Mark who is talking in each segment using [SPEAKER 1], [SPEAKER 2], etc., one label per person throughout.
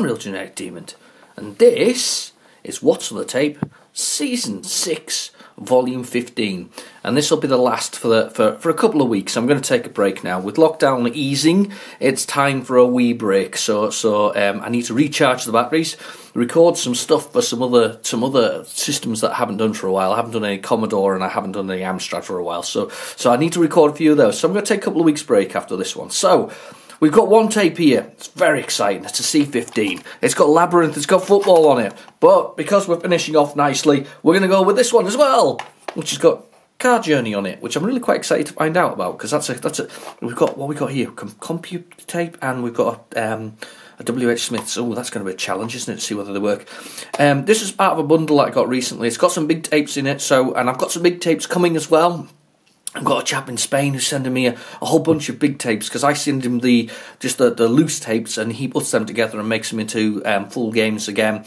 [SPEAKER 1] Real Generic Demon, and this is What's on the Tape, Season 6, Volume 15, and this will be the last for a couple of weeks. I'm going to take a break now. With lockdown easing, it's time for a wee break, so I need to recharge the batteries, record some stuff for some other systems that I haven't done for a while. I haven't done any Commodore and I haven't done any Amstrad for a while, so I need to record a few of those. So I'm going to take a couple of weeks break after this one. So we've got one tape here. It's very exciting. It's a C15. It's got Labyrinth. It's got football on it. But because we're finishing off nicely, we're going to go with this one as well, which has got Car Journey on it, which I'm really quite excited to find out about, because that's a. We've got what we got here: compute tape, and we've got a WH Smith's. Oh, that's going to be a challenge, isn't it? To see whether they work. This is part of a bundle that I got recently. It's got some big tapes in it, and I've got some big tapes coming as well. I've got a chap in Spain who's sending me a whole bunch of big tapes, because I send him the loose tapes and he puts them together and makes them into full games again,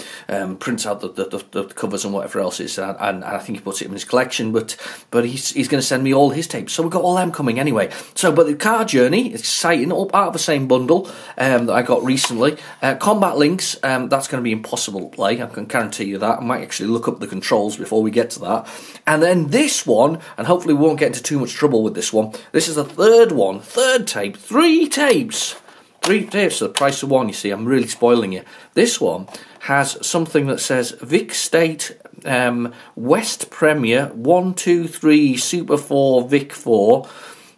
[SPEAKER 1] prints out the covers and whatever else it is, and I think he puts it in his collection, but he's going to send me all his tapes, so we've got all them coming anyway. But the Car Journey, it's exciting, all part of the same bundle that I got recently. Combat Links, that's going to be impossible to play, I can guarantee you that. I might actually look up the controls before we get to that. And then this one, and hopefully we won't get into too much trouble with this one. This is the third tape, three tapes for the price of one. You see, I'm really spoiling you. This one has something that says Vic State West Premier 1, 2, 3 Super 4 Vic 4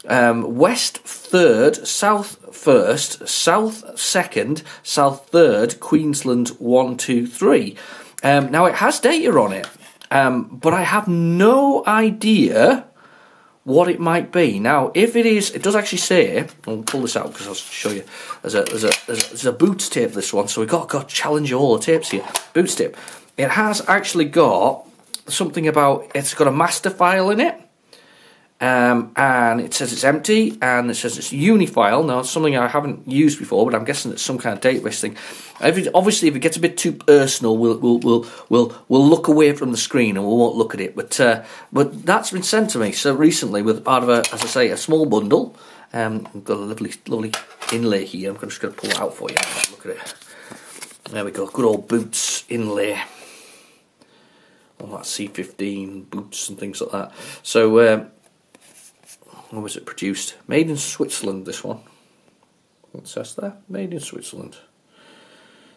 [SPEAKER 1] West 3rd South 1st South 2nd South 3rd Queensland 1, 2, 3. Now it has data on it, but I have no idea what it might be. Now, if it is, it does actually say, I'll pull this out because I'll show you, there's a boots tape, this one, so we've got to challenge all the tapes here. Boots tape. It has actually got something about, it's got a master file in it, and it says it's empty, and it says it's unifile. Now, it's something I haven't used before, but I'm guessing it's some kind of database thing. Obviously, if it gets a bit too personal, we'll look away from the screen and we won't look at it. But that's been sent to me so recently with part of as I say, a small bundle. We've got a lovely inlay here. I'm just going to pull it out for you. Look at it. There we go. Good old boots inlay. All that C15 boots and things like that. So, where was it produced? Made in Switzerland. This one. What says there? Made in Switzerland.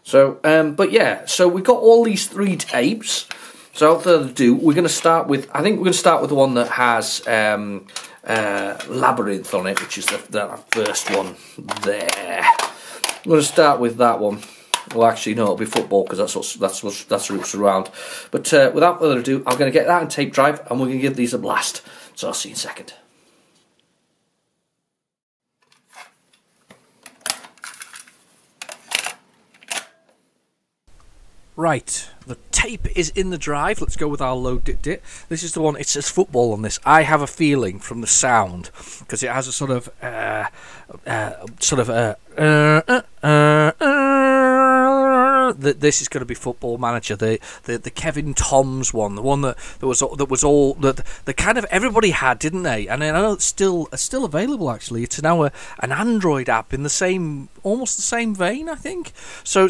[SPEAKER 1] So, but yeah, so we've got all these three tapes. So without further ado, we're going to start with, I think we're going to start with the one that has Labyrinth on it, which is the first one there. I'm going to start with that one. Well, actually, no, it'll be football, because that's what's around. But without further ado, I'm going to get that in tape drive, and we're going to give these a blast. So I'll see you in a second. Right, the tape is in the drive. Let's go with our load dit. This is the one, it says football on this. I have a feeling from the sound, because it has a sort of that this is going to be Football Manager, the Kevin Toms one, the one that was all that the kind of everybody had, didn't they? And I know it's still available. Actually, it's now an Android app in almost the same vein, I think. So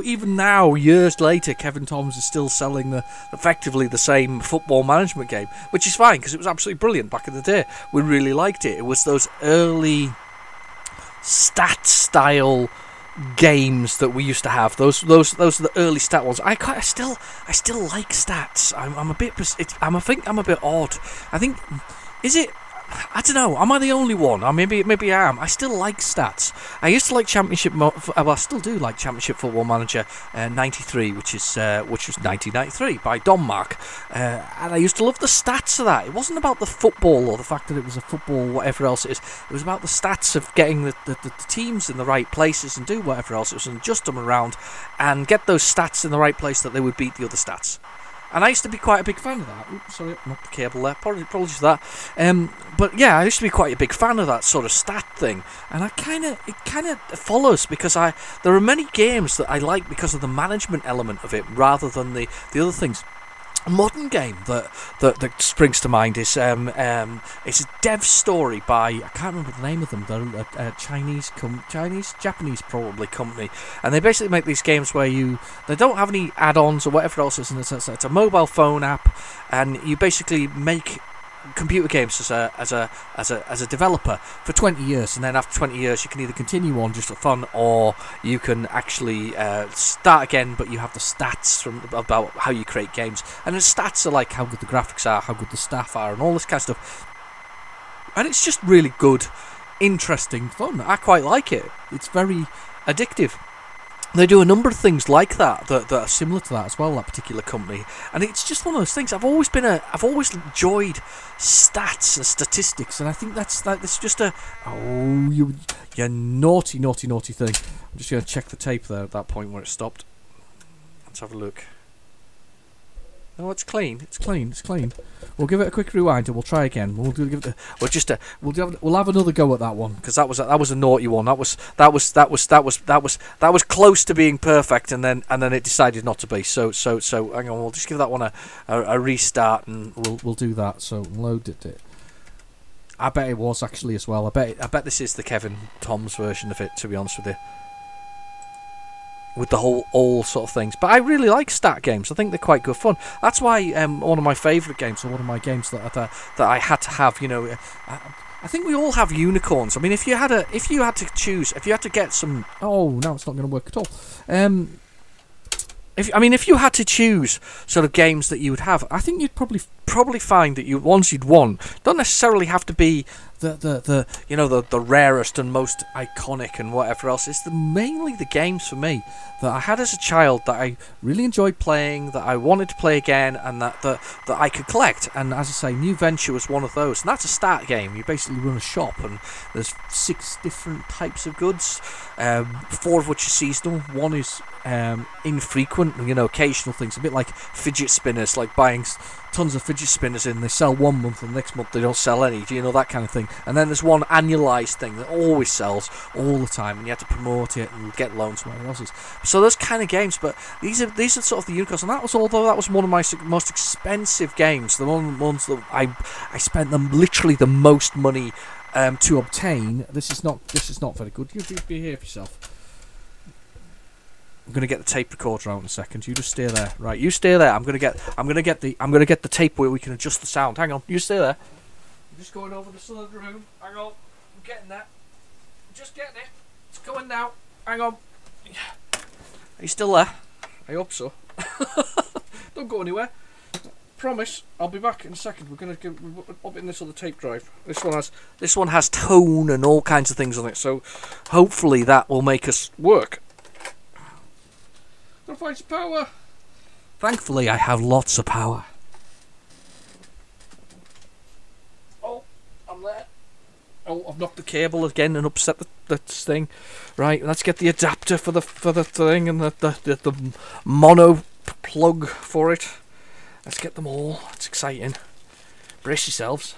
[SPEAKER 1] even now, years later, Kevin Toms is still selling effectively the same football management game, which is fine, because it was absolutely brilliant back in the day. We really liked it. It was those early stat style games that we used to have. Those are the early stat ones. I still like stats. I think I'm a bit odd. I think, is it? I don't know. Am I the only one? Or maybe I am. I still like stats. I used to like Championship. Well, I still do like Championship Football Manager '93, which was 1993 by Denmark. And I used to love the stats of that. It wasn't about the football or the fact that it was a football, whatever else it is. It was about the stats of getting the teams in the right places and do whatever else it was, and adjust them around and get those stats in the right place that they would beat the other stats. And I used to be quite a big fan of that. Oops, sorry, not the cable there. Apologies for that. But yeah, I used to be quite a big fan of that sort of stat thing. And it kind of follows, because there are many games that I like because of the management element of it rather than the other things.
[SPEAKER 2] A modern game that springs to mind is it's a dev story by, I can't remember the name of them. They're a Japanese probably company, and they basically make these games where they don't have any add-ons or whatever else is, and it's a mobile phone app, and you basically make computer games as a developer for 20 years, and then after 20 years you can either continue on just for fun, or you can actually start again, but you have the stats about how you create games, and the stats are like how good the graphics are, how good the staff are, and all this kind of stuff, and it's just really good, interesting fun. I quite like it. It's very addictive. They do a number of things like that are similar to that as well, that particular company, and it's just one of those things. I've always enjoyed stats and statistics, and I think that's just you naughty thing. I'm just going to check the tape there at that point where it stopped. Let's have a look. No, it's clean. It's clean. We'll give it a quick rewind and we'll try again. We'll have another go at that one, because that was a naughty one. That was close to being perfect, and then it decided not to be. So hang on. We'll just give that one a restart, and we'll do that. So loaded it. I bet it was actually as well. I bet this is the Kevin Toms version of it, to be honest with you, with the all sort of things. But I really like stat games. I think they're quite good fun. That's why one of my favourite games, or one of my games that I had to have, I think we all have unicorns. I mean, if you had to get some... Oh, no, it's not going to work at all. If you had to choose sort of games that you would have, I think you'd probably find that ones you'd want don't necessarily have to be the rarest and most iconic and whatever else. It's mainly the games for me that I had as a child that I really enjoyed playing, that I wanted to play again, and that I could collect. And as I say, New Venture was one of those, and that's a start game. You basically run a shop, and there's 6 different types of goods, 4 of which are seasonal. 1 is infrequent, occasional things, a bit like fidget spinners, like buying tons of fidget spinners in, they sell 1 month and the next month they don't sell any, that kind of thing. And then there's one annualized thing that always sells all the time, and you have to promote it and get loans from everyone else's. So those kind of games, but these are sort of the unicorns, and although that was one of my most expensive games, the ones that I spent literally the most money to obtain. This is not very good. You behave yourself. I'm gonna get the tape recorder out in a second. You just stay there. Right, you stay there. I'm gonna get the tape where we can adjust the sound. Hang on, you stay there. I'm just going over the side of the room. Hang on, I'm getting that. I'm just getting it. It's going now. Hang on. Are you still there? I hope so. Don't go anywhere. Promise, I'll be back in a second. We're gonna pop it in this other tape drive. This one has tone and all kinds of things on it. So hopefully that will make us work. Gotta find some power. Thankfully, I have lots of power. Oh, I'm there. Oh, I've knocked the cable again and upset the thing. Right, let's get the adapter for the thing and the mono plug for it. Let's get them all. It's exciting. Brace yourselves.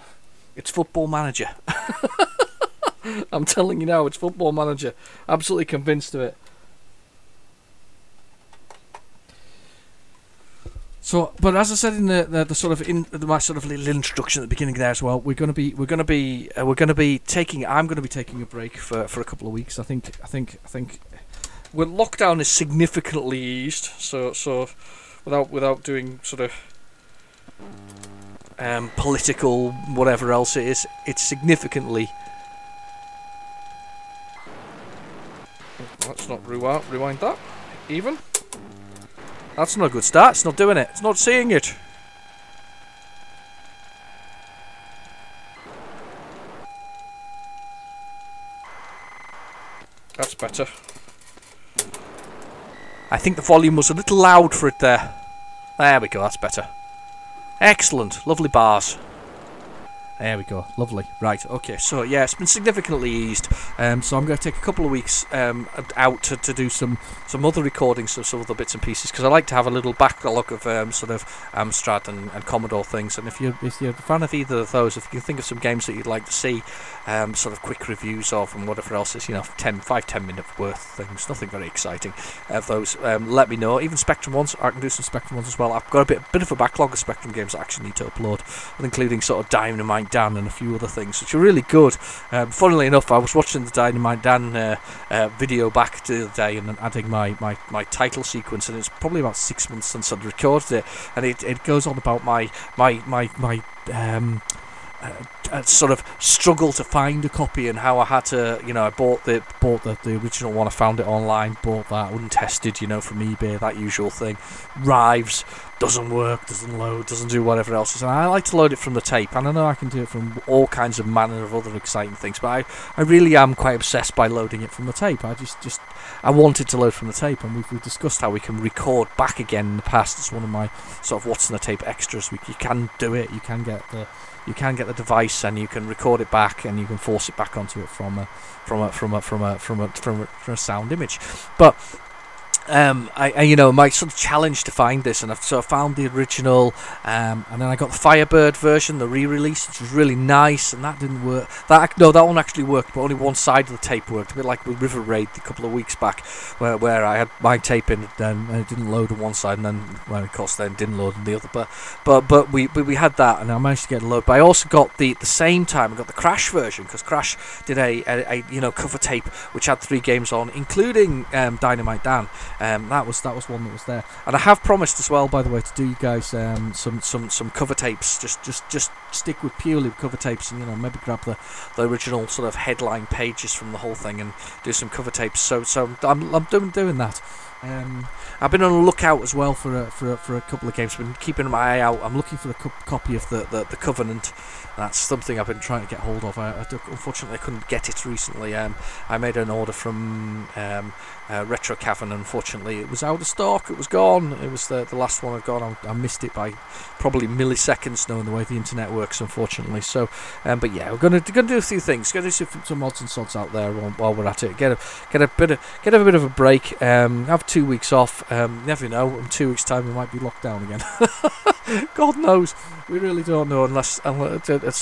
[SPEAKER 2] It's Football Manager. I'm telling you now, it's Football Manager. Absolutely convinced of it. So, but as I said in the sort of my sort of little introduction at the beginning there as well, we're going to be taking a break for a couple of weeks. I think when lockdown is significantly eased, so without doing sort of political whatever else it is, it's significantly. Let's not rewind that even. That's not a good start. It's not doing it. It's not seeing it. That's better. I think the volume was a little loud for it there. There we go. That's better. Excellent. Lovely bars. There we go. Lovely. Right. Okay. So yeah, it's been significantly eased. So I'm going to take a couple of weeks out to do some other recordings of some other bits and pieces, because I like to have a little backlog of sort of Amstrad and Commodore things. And if you're a fan of either of those, if you can think of some games that you'd like to see sort of quick reviews of and whatever else is, 5-10 minute worth things, nothing very exciting of those, let me know. Even Spectrum ones, I can do some Spectrum ones as well. I've got a bit of a backlog of Spectrum games I actually need to upload, including sort of Dynamite Dan and a few other things which are really good. Funnily enough, I was watching the Dynamite Dan video back the other day and then adding my title sequence, and it's probably about 6 months since I'd recorded it, and it goes on about my sort of struggle to find a copy, and how I had to, I bought the original one, I found it online, bought that untested, from eBay, that usual thing, arrives, doesn't work, doesn't load, doesn't do whatever else. And I like to load it from the tape, and I know I can do it from all kinds of manner of other exciting things, but I really am quite obsessed by loading it from the tape. I wanted to load from the tape, and we've discussed how we can record back again in the past. It's one of my sort of what's in the tape extras. You can do it. You can get the device, and you can record it back, and you can force it back onto it from a sound image. But my sort of challenge to find this, and I've sort of found the original, and then I got the Firebird version, the re-release, which was really nice, and that didn't work. That one actually worked, but only one side of the tape worked. A bit like with River Raid a couple of weeks back, where I had my tape in, and it didn't load on one side, and then, well, of course, then didn't load on the other. But we had that, and I managed to get it loaded. But I also got the same time I got the Crash version, because Crash did a cover tape which had 3 games on, including Dynamite Dan. That was one that was there, and I have promised as well, by the way, to do you guys some cover tapes. Just stick with purely cover tapes, and maybe grab the original sort of headline pages from the whole thing and do some cover tapes. So I'm doing that. I've been on the lookout as well for a couple of games. I've been keeping my eye out. I'm looking for a copy of the Covenant. That's something I've been trying to get hold of. Unfortunately, I couldn't get it recently. I made an order from Retrogamer. Unfortunately, it was out of stock. It was gone. It was the last one I'd gone. I missed it by probably milliseconds, knowing the way the internet works, unfortunately. So, but yeah, we're gonna do a few things. Gonna do some odds and sods out there while we're at it. Get a bit of a break. Have 2 weeks off. Never know. In 2 weeks' time, we might be locked down again. God knows. We really don't know unless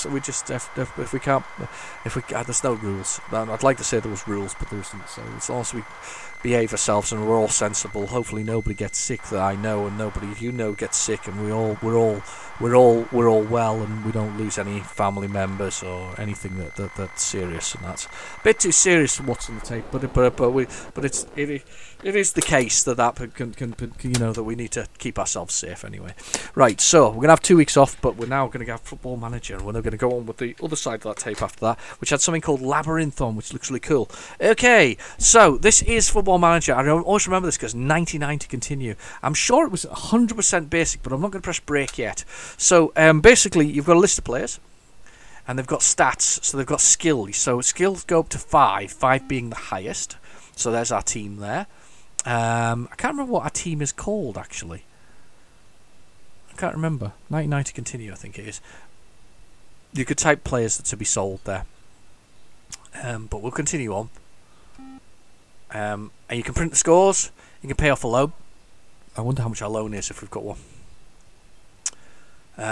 [SPEAKER 2] we just if we can't, there's no rules. I'd like to say there was rules, but there isn't. So as long as we behave ourselves and we're all sensible, hopefully nobody gets sick that I know, and nobody gets sick, and we're all well, and we don't lose any family members or anything that's serious. And that's a bit too serious for what's on the tape, but it is the case that can that we need to keep ourselves safe anyway. Right, so we're gonna have 2 weeks off, but we're now gonna have Football Manager, and we're now gonna go on with the other side of that tape after that, which had something called Labyrinth on, which looks really cool. Okay, so this is Football Manager. I always remember this because 99 to continue. I'm sure it was 100% basic, but I'm not gonna press break yet. So basically, you've got a list of players, and they've got stats. So they've got skill. So skills go up to 5 being the highest. So there's our team there. I can't remember what our team is called, actually. I can't remember. 99 to continue, I think it is. You could type players to be sold there. But we'll continue on. And you can print the scores. You can pay off a loan. I wonder how much our loan is if we've got one.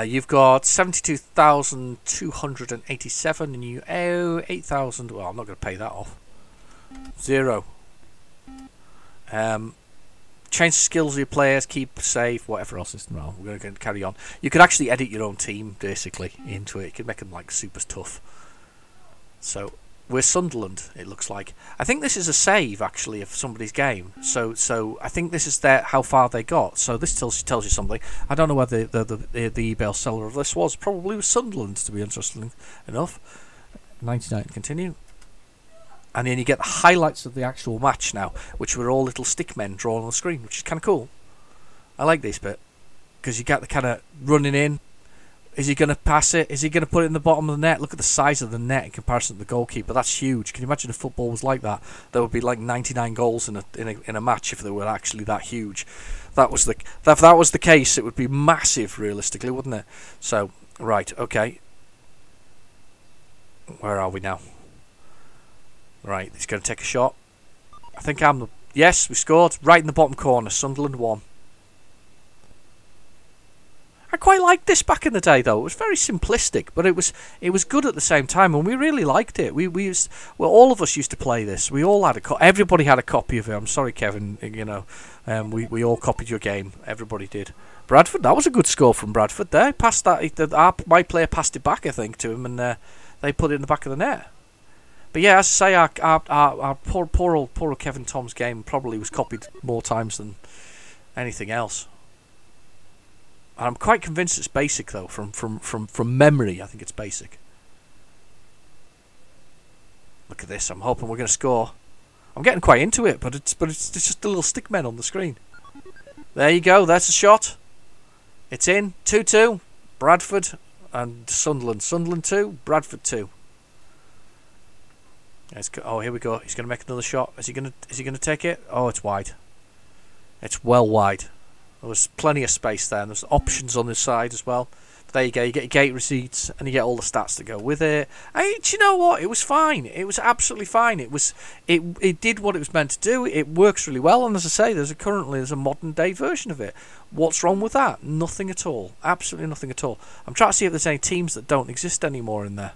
[SPEAKER 2] You've got 72,287, and you owe 8,000. Well, I'm not going to pay that off. 0. Change the skills of your players, keep safe, whatever else is. Well, we're going to carry on. You could actually edit your own team basically into it. You could make them like super tough. So we're Sunderland, it looks like. I think this is a save actually of somebody's game. So I think this is how far they got. So this tells you something. I don't know whether the eBay seller of this was. Probably was Sunderland, to be interesting enough. 99 continue. And then you get the highlights of the actual match now, which were all little stick men drawn on the screen, which is kind of cool. I like this bit, because you get the kind of running in. Is he going to pass it? Is he going to put it in the bottom of the net? Look at the size of the net in comparison to the goalkeeper. That's huge. Can you imagine if football was like that? There would be like 99 goals in a match if they were actually that huge. If that was the case, it would be massive, realistically, wouldn't it? So, right, okay. Where are we now? Right, he's going to take a shot. I think I'm the... Yes, we scored. Right in the bottom corner. Sunderland won. I quite liked this back in the day, though. It was very simplistic, but it was good at the same time, and we really liked it. All of us used to play this. We all had everybody had a copy of it. I'm sorry, Kevin. You know, we all copied your game. Everybody did. Bradford, that was a good score from Bradford. There, passed that. My player passed it back, I think, to him, and they put it in the back of the net. But yeah, as I say, our poor old Kevin Tom's game probably was copied more times than anything else. And I'm quite convinced it's basic, though. From memory, I think it's basic. Look at this. I'm hoping we're going to score. I'm getting quite into it, but it's just the little stick men on the screen. There you go. That's a shot. It's in. 2-2. Bradford and Sunderland. Sunderland 2. Bradford 2. Oh, here we go. He's going to make another shot. Is he going to take it? Oh, it's wide. It's well wide. There was plenty of space there, and there's options on this side as well. But there you go. You get your gate receipts, and you get all the stats that go with it. And do you know what? It was fine. It was absolutely fine. It did what it was meant to do. It works really well. And as I say, there's a modern day version of it. What's wrong with that? Nothing at all. Absolutely nothing at all. I'm trying to see if there's any teams that don't exist anymore in there.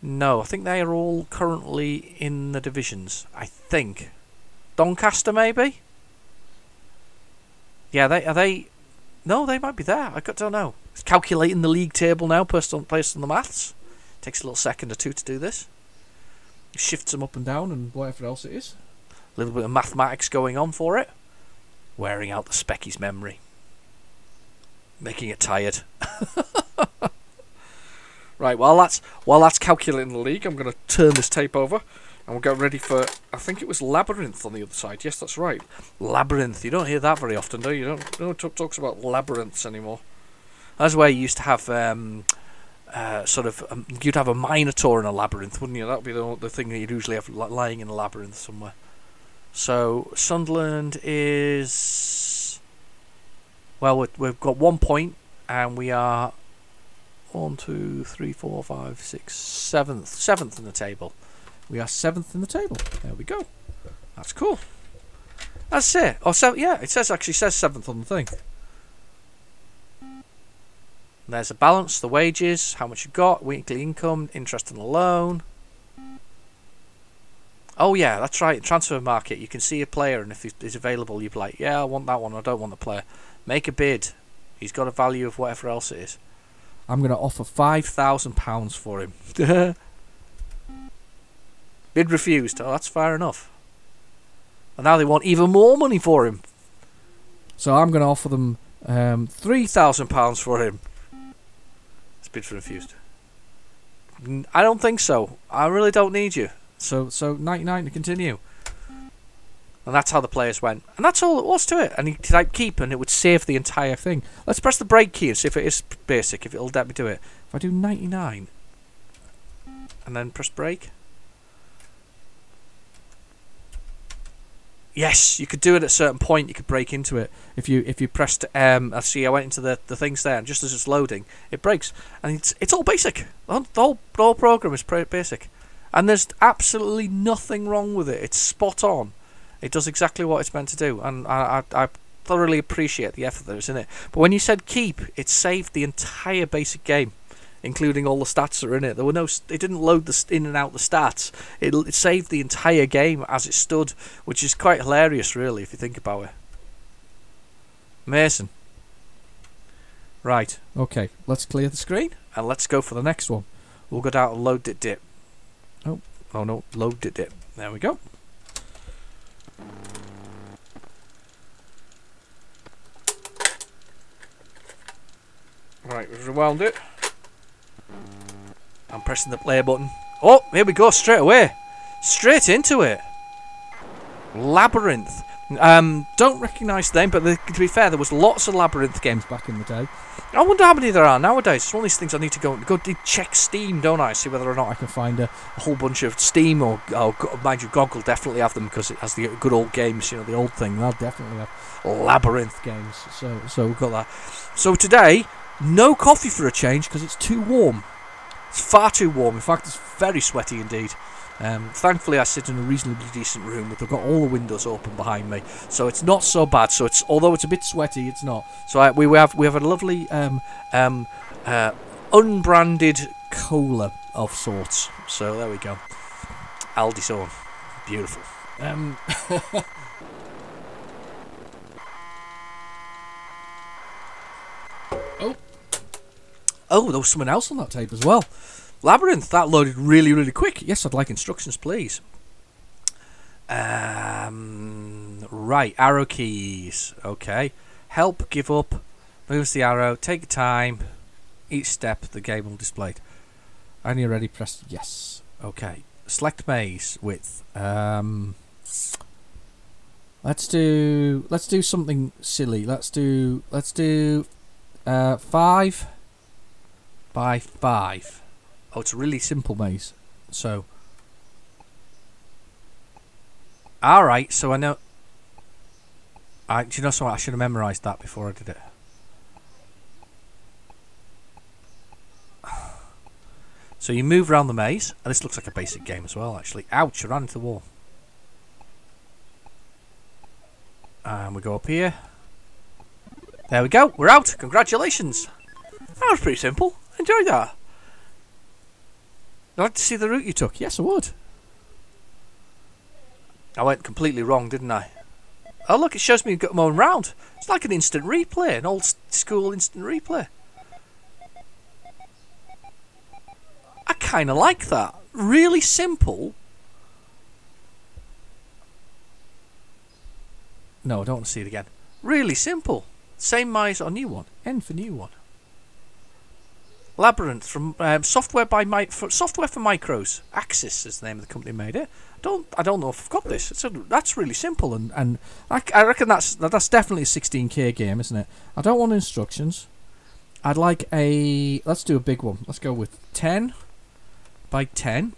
[SPEAKER 2] No, I think they are all currently in the divisions. I think Doncaster maybe. Yeah, are they? No, they might be there. I don't know. It's calculating the league table now, based on the maths. Takes a little second or two to do this. Shifts them up and down and whatever else it is. A little bit of mathematics going on for it. Wearing out the Specky's memory. Making it tired. Right, while that's calculating the league, I'm going to turn this tape over. And we'll get ready for, I think it was Labyrinth on the other side. Yes, that's right. Labyrinth. You don't hear that very often, do you? No one talks about labyrinths anymore. That's where you used to have, you'd have a Minotaur in a labyrinth, wouldn't you? That would be the thing that you'd usually have lying in a labyrinth somewhere. So, Sunderland is... Well, we've got 1 point, and we are 1, 2, 3, 4, 5, 6, 7th in the table. We are 7th in the table. There we go. That's cool. That's it. Oh, yeah, it says 7th on the thing. And there's a balance, the wages, how much you got, weekly income, interest and a loan. Oh yeah, that's right. Transfer market. You can see a player, and if he's available, you're like, yeah, I want that one. I don't want the player. Make a bid. He's got a value of whatever else it is. I'm going to offer £5,000 for him. Bid refused. Oh, that's fair enough. And now they want even more money for him. So I'm going to offer them £3,000 for him. It's bid refused. I don't think so. I really don't need you. So 99 to continue. And that's how the players went. And that's all it was to it. And you type keep and it would save the entire thing. Let's press the break key and see if it is basic, if it'll let me do it. If I do 99 and then press break. Yes, you could do it at a certain point. You could break into it if you pressed. I see. I went into the things there, and just as it's loading, it breaks, and it's all basic. The whole program is basic, and there's absolutely nothing wrong with it. It's spot on. It does exactly what it's meant to do, and I thoroughly appreciate the effort that was in it. But when you said keep, it saved the entire basic game, including all the stats that are in it. There were it didn't load in and out the stats. It saved the entire game as it stood, which is quite hilarious, really, if you think about it. Amazing. Right, okay, let's clear the screen, and let's go for the next one. We'll go down and load it dip. Oh no, load it dip. There we go. Right, we've rewound it. I'm pressing the play button. Oh, here we go, straight away. Straight into it. Labyrinth. Don't recognise the name, but to be fair, there was lots of Labyrinth games back in the day. I wonder how many there are nowadays. It's one of these things I need to go check Steam, don't I? See whether or not I can find a whole bunch of Steam or mind you, GOG will definitely have them because it has the good old games, the old thing. They'll definitely have Labyrinth games. So we've got that. So today, no coffee for a change because it's too warm. It's far too warm. In fact, it's very sweaty indeed. Thankfully, I sit in a reasonably decent room with I've got all the windows open behind me, so it's not so bad. So it's although it's a bit sweaty, it's not. So we have a lovely unbranded cola of sorts. So there we go. Aldi's own, beautiful. Oh, there was someone else on that tape as well. Labyrinth, that loaded really, really quick. Yes, I'd like instructions, please. Right, arrow keys. Okay. Help, give up, moves the arrow, take time. Each step, the game will display. And you're ready, press yes. Okay. Select maze width. Let's do something silly. Let's do 5 by 5. Oh, it's a really simple maze. So, all right. So I know. Do you know something? I should have memorised that before I did it. So you move around the maze, and this looks like a basic game as well. Actually, ouch! I ran into the wall. And we go up here. There we go. We're out. Congratulations. That was pretty simple. Enjoyed that. I'd like to see the route you took. Yes, I would. I went completely wrong, didn't I? Oh, look, it shows me got my own round. It's like an instant replay, an old school instant replay. I kind of like that. Really simple. No, I don't want to see it again. Really simple. Same mice or new one. N for new one. Labyrinth from software software for micros. Axis is the name of the company made it. I don't know if I've got this. That's really simple and I reckon that's definitely a 16K game, isn't it? I don't want instructions. I'd like let's do a big one. Let's go with 10 by 10.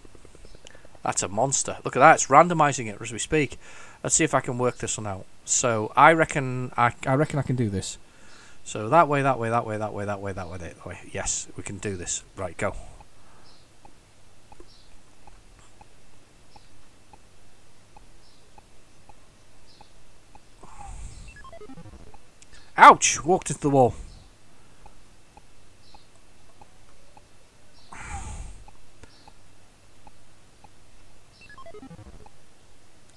[SPEAKER 2] That's a monster. Look at that. It's randomizing it as we speak. Let's see if I can work this one out. So I reckon I can do this. So that way. Yes, we can do this. Right, go. Ouch! Walked into the wall.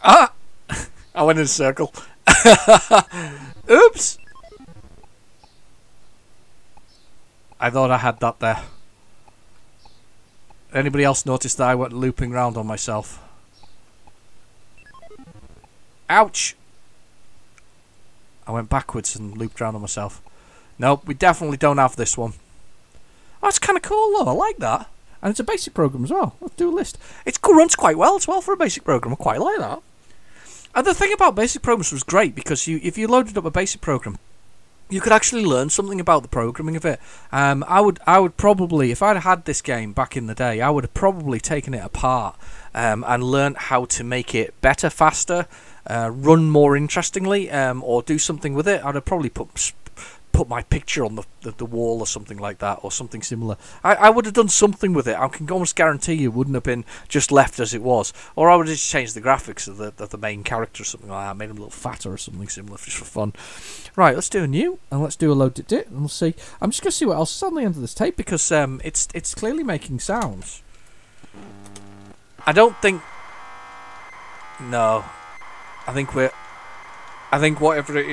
[SPEAKER 2] Ah! I went in a circle. Oops! I thought I had that there. Anybody else notice that I went looping round on myself? Ouch! I went backwards and looped round on myself. Nope, we definitely don't have this one. Oh, it's kind of cool though, I like that. And it's a basic program as well. Let's do a list. It runs quite well as well for a basic program, I quite like that. And the thing about basic programs was great because if you loaded up a basic program, you could actually learn something about the programming of it. I would probably, if I'd had this game back in the day, I would have probably taken it apart and learned how to make it better, faster, run more interestingly, or do something with it. I'd have probably put my picture on the wall or something like that, or something similar. I would have done something with it. I can almost guarantee you it wouldn't have been just left as it was. Or I would have just changed the graphics of the main character or something like that, made him a little fatter or something similar just for fun. Right, let's do a new, and let's do a load it, and we'll see. I'm just going to see what else is on the end of this tape, because it's clearly making sounds. I don't think... No. I think whatever it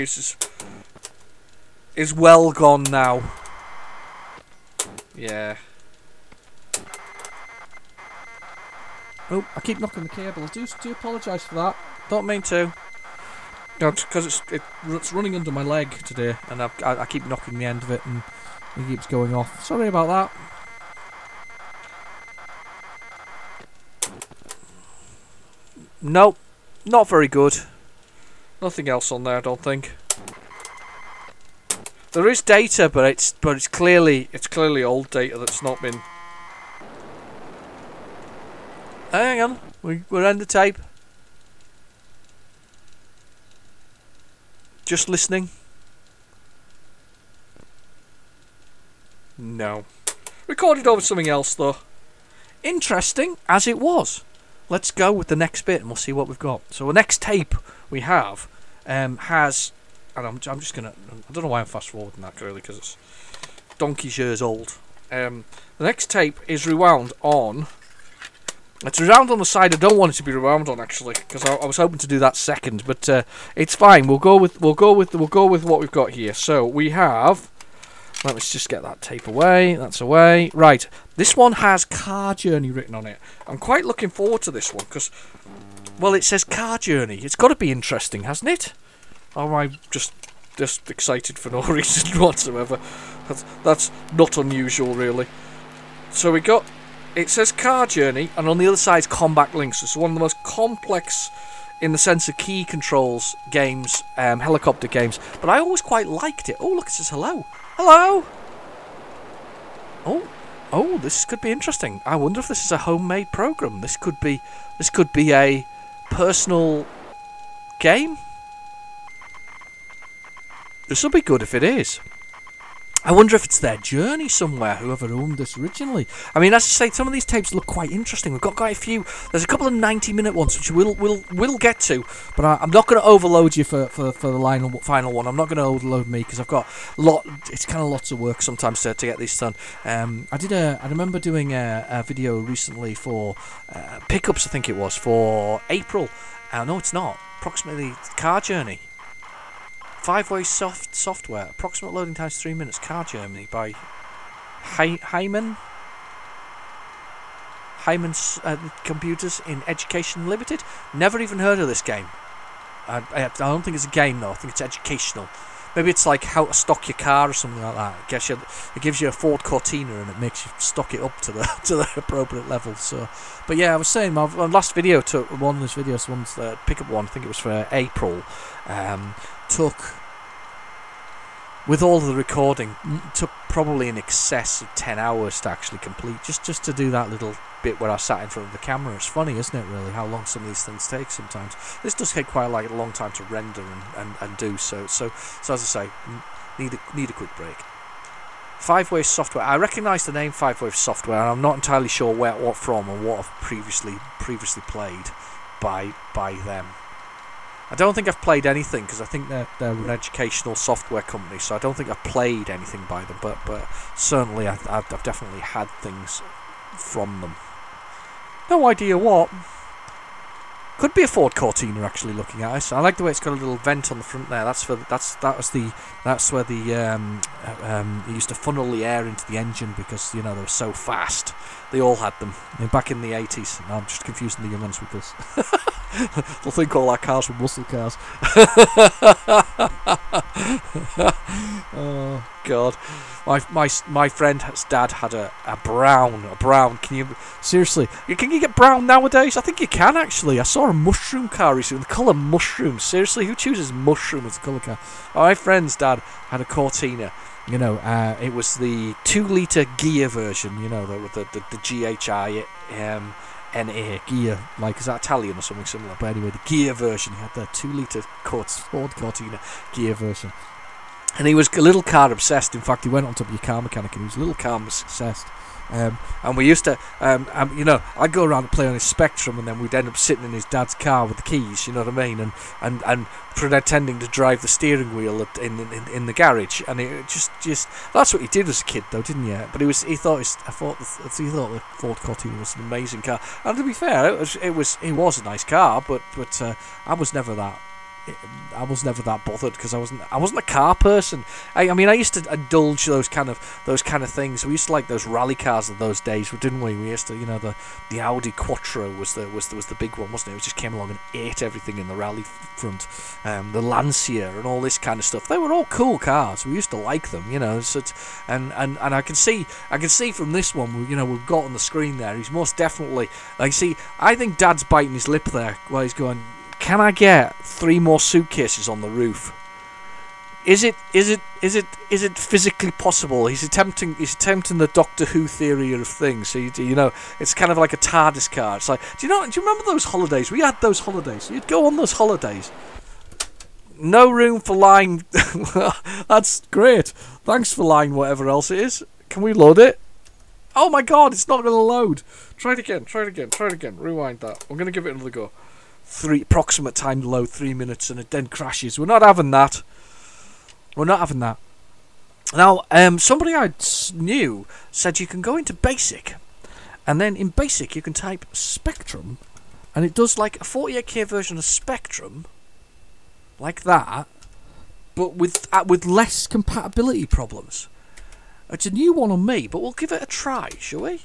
[SPEAKER 2] is well gone now. Yeah. Oh, I keep knocking the cable. I do apologise for that. Don't mean to. No, because it's running under my leg today, and I keep knocking the end of it, and it keeps going off. Sorry about that. Nope, not very good. Nothing else on there, I don't think. There is data, but it's clearly old data that's not been. Hang on, we're on the tape. Just listening. No. Recorded over something else though. interesting as it was. Let's go with the next bit and we'll see what we've got. So the next tape we have has, and I'm just gonna, I don't know why I'm fast forwarding that really, because it's donkey's years old. The next tape is rewound on. It's rewound on the side I don't want it to be rewound on, actually, because I was hoping to do that second, but it's fine. We'll go with what we've got here. So we have. Let's just get that tape away. That's away. Right. This one has Car Journey written on it. I'm quite looking forward to this one because, well, it says Car Journey. It's got to be interesting, hasn't it? Or am I just excited for no reason whatsoever? That's not unusual, really. So we got. It says Car Journey, and on the other side is Combat Links. It's one of the most complex, in the sense of key controls, games, helicopter games. But I always quite liked it. Oh, look, it says hello. Hello. Oh, this could be interesting. I wonder if this is a homemade program. This could be a personal game. This will be good if it is. I wonder if it's their journey somewhere, whoever owned this originally. I mean, as I say, some of these tapes look quite interesting. We've got quite a few. There's a couple of 90-minute ones, which we'll get to. But I'm not going to overload you for the final one. I'm not going to overload me, because I've got it's kind of lots of work sometimes to get these done. I remember doing a video recently for pickups, I think it was, for April. No, it's not. Approximately Car Journey. 5-way software. Approximate loading times 3 minutes. Car Journey by Hyman Computers in Education Limited. Never even heard of this game. I don't think it's a game though. I think it's educational. Maybe it's like how to stock your car or something like that. It gives you a Ford Cortina and it makes you stock it up to the appropriate level. So, but yeah, I was saying my last video took one of these videos. One's the pickup one. I think it was for April. Took, with all the recording, took probably in excess of 10 hours to actually complete, just to do that little bit where I sat in front of the camera. It's funny, isn't it, really, how long some of these things take sometimes. This does take quite a long time to render and do, so as I say, need a quick break. 5-Wave Software. I recognise the name 5-Wave Software, and I'm not entirely sure what from or what I've previously played by them. I don't think I've played anything, because I think they're an educational software company, so I don't think I've played anything by them, but certainly I've definitely had things from them. No idea what. Could be a Ford Cortina, actually, looking at it. I like the way it's got a little vent on the front there. That's where it used to funnel the air into the engine, because, you know, they were so fast. They all had them back in the 80s. No, I'm just confusing the young ones with this. They'll think all our cars were muscle cars. Oh God, my friend's dad had a brown. Can you get brown nowadays? I think you can, actually. I saw a mushroom car recently, the colour mushroom. Seriously, who chooses mushroom as a colour car? My friend's dad had a Cortina. You know, it was the 2-litre gear version. You know, the GHI NA gear, like, is that Italian or something similar? But anyway, the gear version. He had the 2-litre Ford Cortina gear version, and he was a little car obsessed. In fact, he went on to be a car mechanic, and he was a little car obsessed. And we used to, you know, I'd go around and play on his Spectrum, and then we'd end up sitting in his dad's car with the keys, you know what I mean, and pretending to drive the steering wheel in the garage. And it just that's what he did as a kid, though, didn't you? But he thought the Ford Cortina was an amazing car. And to be fair, it was a nice car, but I was never that bothered, because I wasn't a car person. I mean, I used to indulge those kind of things. We used to like those rally cars of those days, didn't we? We used to, you know, the Audi Quattro was the big one, wasn't it? It just came along and ate everything in the rally front. The Lancia and all this kind of stuff. They were all cool cars. We used to like them, you know. So and I can see from this one, you know, we've got on the screen there. He's most definitely, like, see, I think Dad's biting his lip there while he's going, can I get 3 more suitcases on the roof? Is it physically possible? He's attempting the Doctor Who theory of things. So you know, it's kind of like a TARDIS car. It's like, do you remember those holidays? We had those holidays. You'd go on those holidays. No room for lying. That's great. Thanks for lying. Whatever else it is. Can we load it? Oh my god, it's not going to load. Try it again. Rewind that. I'm going to give it another go. Approximate time to load 3 minutes, and it then crashes. We're not having that. Now, somebody I knew said you can go into Basic, and then in Basic you can type Spectrum, and it does like a 48K version of Spectrum, like that, but with less compatibility problems. It's a new one on me, but we'll give it a try, shall we?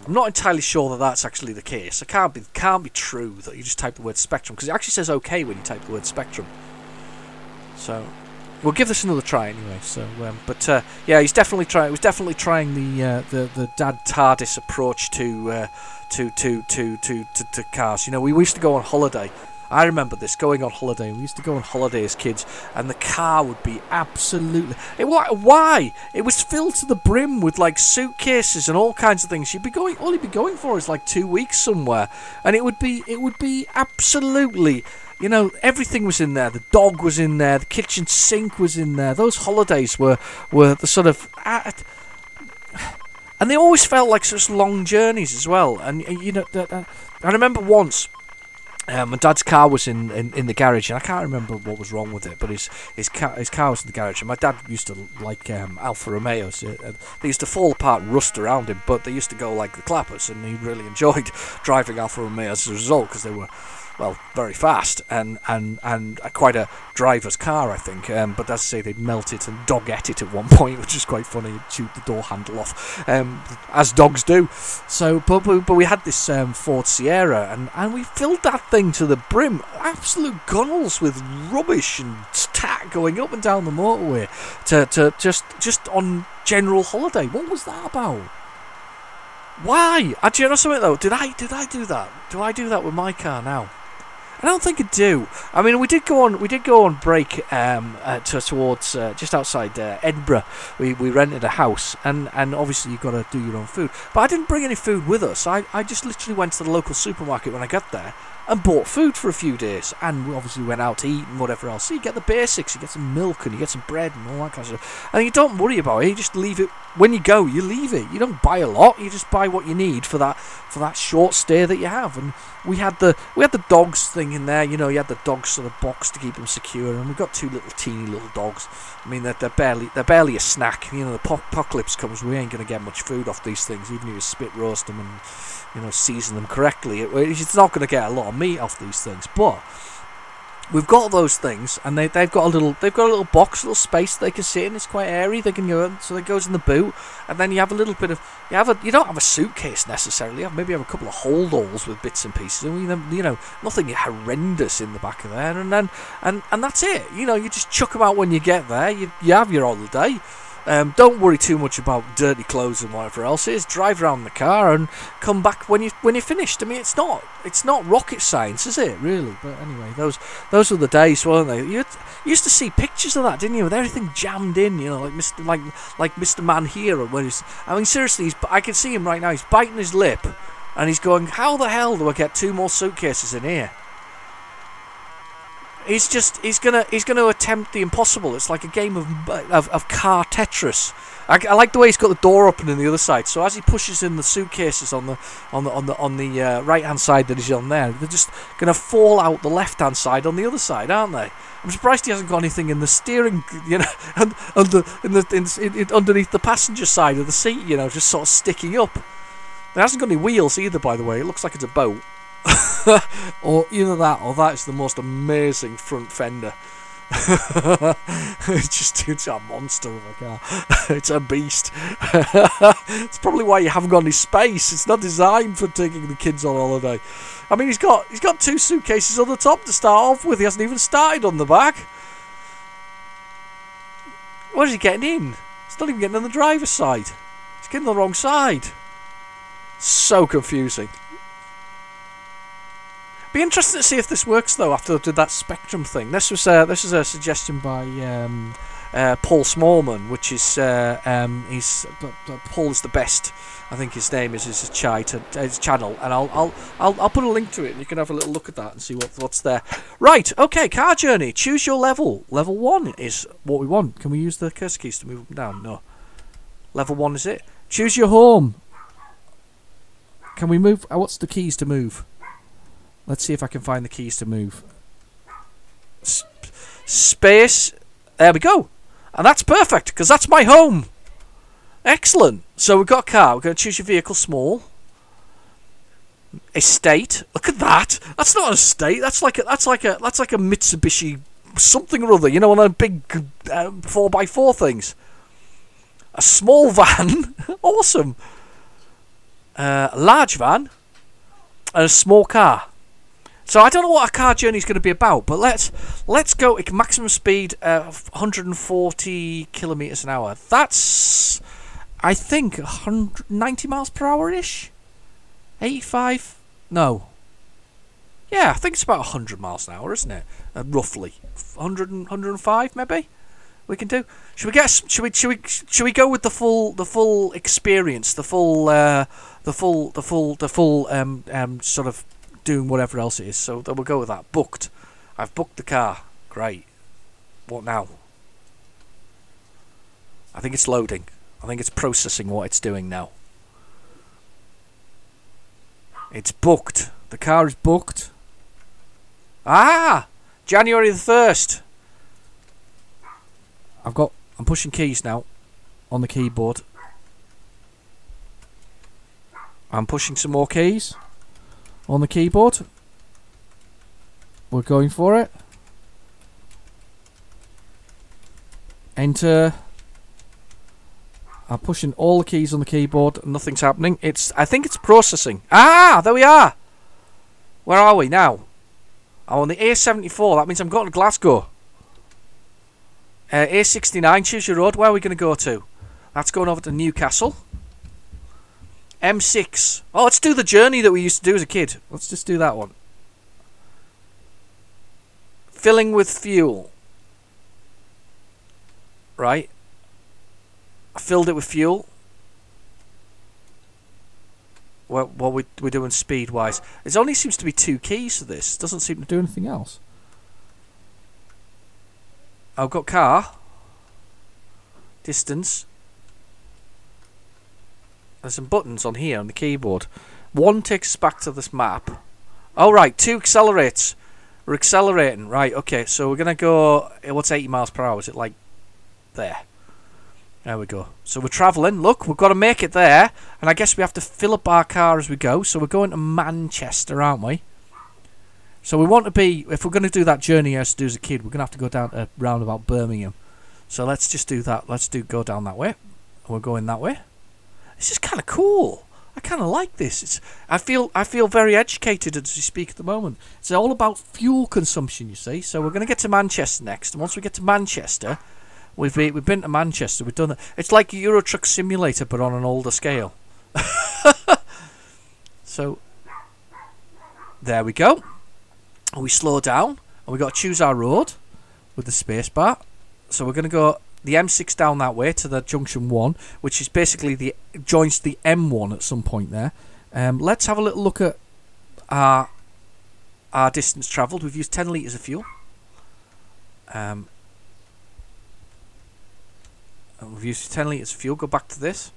[SPEAKER 2] I'm not entirely sure that that's actually the case. It can't be true that you just type the word Spectrum, because it actually says OK when you type the word Spectrum. So we'll give this another try anyway. So, yeah, he's definitely trying. Was definitely trying the Dad TARDIS approach to cars. You know, we used to go on holiday. I remember this, going on holiday. We used to go on holiday as kids, and the car would be absolutely... Why? It was filled to the brim with, like, suitcases and all kinds of things. All you'd be going for is, like, 2 weeks somewhere. And it would be absolutely... You know, everything was in there. The dog was in there. The kitchen sink was in there. Those holidays were the sort of... And they always felt like such long journeys as well. And, you know, I remember once... my dad's car was in the garage, and I can't remember what was wrong with it, but his car was in the garage, and my dad used to like Alfa Romeos. They used to fall apart and rust around him, but they used to go like the clappers, and he really enjoyed driving Alfa Romeos as a result, because they were, well, very fast and quite a driver's car, I think. But as I say, they melted and dog ate it at one point, which is quite funny. He'd chewed the door handle off, as dogs do. So, but we had this Ford Sierra, and we filled that thing to the brim, absolute gunnels with rubbish and tack going up and down the motorway to just on general holiday. What was that about? Why? Do you know something though? Did I do that? Do I do that with my car now? I don't think I do. I mean, we did go on break towards just outside Edinburgh. We rented a house, and obviously you've got to do your own food. But I didn't bring any food with us. I just literally went to the local supermarket when I got there and bought food for a few days. And we obviously went out to eat and whatever else. So you get the basics. You get some milk and you get some bread and all that kind of stuff. And you don't worry about it. You just leave it. When you go, you leave it. You don't buy a lot. You just buy what you need for that short stay that you have. And we had the dogs thing in there. You know, you had the dogs sort of box to keep them secure. And we've got two teeny little dogs. I mean, they're barely a snack. You know, the apocalypse comes, we ain't going to get much food off these things, even if you spit roast them and, you know, season them correctly. It's not going to get a lot of meat off these things. But we've got those things, and they've got a little box, a little space they can sit in. It's quite airy. They can go in, so it goes in the boot, and then you have a little bit of you don't have a suitcase necessarily. Maybe have a couple of holdalls with bits and pieces, and you know, nothing horrendous in the back of there, and that's it. You know, you just chuck them out when you get there. You have your holiday. Don't worry too much about dirty clothes and whatever else it is. Drive around the car and come back when you're finished. I mean, it's not rocket science, is it? Really? But anyway, those were the days, weren't they? You used to see pictures of that, didn't you? With everything jammed in, you know, like Mr. Man here. I mean, seriously, I can see him right now. He's biting his lip, and he's going, "How the hell do I get 2 more suitcases in here?" He's gonna attempt the impossible. It's like a game of car Tetris. I like the way he's got the door open on the other side. So as he pushes in the suitcases on the right hand side that he's on there, they're just gonna fall out the left hand side on the other side, aren't they? I'm surprised he hasn't got anything in the steering, you know, underneath the passenger side of the seat, you know, just sort of sticking up. It hasn't got any wheels either, by the way. It looks like it's a boat. Or either that, or that's the most amazing front fender. It's a monster of a car. It's a beast. It's probably why you haven't got any space. It's not designed for taking the kids on holiday. I mean, he's got 2 suitcases on the top to start off with. He hasn't even started on the back. Where's he getting in? He's not even getting on the driver's side. He's getting on the wrong side. So confusing. Be interesting to see if this works though. After I did that Spectrum thing, this was a suggestion by Paul Smallman, which is Paul is the best. I think his name is his channel, and I'll put a link to it, and you can have a little look at that and see what's there. Right, okay, car journey. Choose your level. Level 1 is what we want. Can we use the cursor keys to move them down? No. Level 1 is it? Choose your home. Can we move? What's the keys to move? Let's see if I can find the keys to move. Space. There we go. And that's perfect, because that's my home. Excellent. So we've got a car. We're going to choose your vehicle small. Estate. Look at that. That's not an estate. That's like a Mitsubishi something or other. You know, one of the big 4x4 things. A small van. Awesome. A large van. And a small car. So I don't know what a car journey is going to be about, but let's go maximum speed 140 kilometers an hour. That's, I think, 190 miles per hour ish. 85? No. Yeah, I think it's about 100 miles an hour, isn't it? Roughly 105 maybe. We can do. Should we go with the full experience, the full sort of doing whatever else it is. So we'll go with that. Booked. I've booked the car. Great. What now? I think it's loading. I think it's processing what it's doing now. It's booked. The car is booked. Ah! January the 1st. I'm pushing keys now on the keyboard. I'm pushing some more keys on the keyboard. We're going for it. Enter. I'm pushing all the keys on the keyboard. Nothing's happening. I think it's processing. Ah, there we are. Where are we now? I'm on the A74. That means I'm going to Glasgow. A69. Choose your road. Where are we going to go to? That's going over to Newcastle. M6. Oh, let's do the journey that we used to do as a kid. Let's just do that one. Filling with fuel. Right. I filled it with fuel. What we're doing speed-wise. It only seems to be 2 keys for this. Doesn't seem to do anything else. I've got car. Distance. There's some buttons on here on the keyboard. 1 takes us back to this map. Oh, right. 2 accelerates. We're accelerating. Right, okay. So we're going to go... What's 80 miles per hour? Is it like there? There we go. So we're travelling. Look, we've got to make it there. And I guess we have to fill up our car as we go. So we're going to Manchester, aren't we? So we want to be... If we're going to do that journey I used to do as a kid, we're going to have to go down to roundabout Birmingham. So let's just do that. Let's go down that way. We're going that way. This is kind of cool. I kind of like this. I feel very educated as we speak at the moment. It's all about fuel consumption, you see. So we're going to get to Manchester next. And once we get to Manchester... We've been to Manchester. We've done it. It's like a Euro Truck Simulator, but on an older scale. So there we go. And we slow down, and we got to choose our road with the space bar. So we're going to go the M6 down that way to the junction 1, which is basically joins the M1 at some point there. Let's have a little look at our distance travelled. We've used 10 litres of fuel. We've used 10 litres of fuel. Go back to this.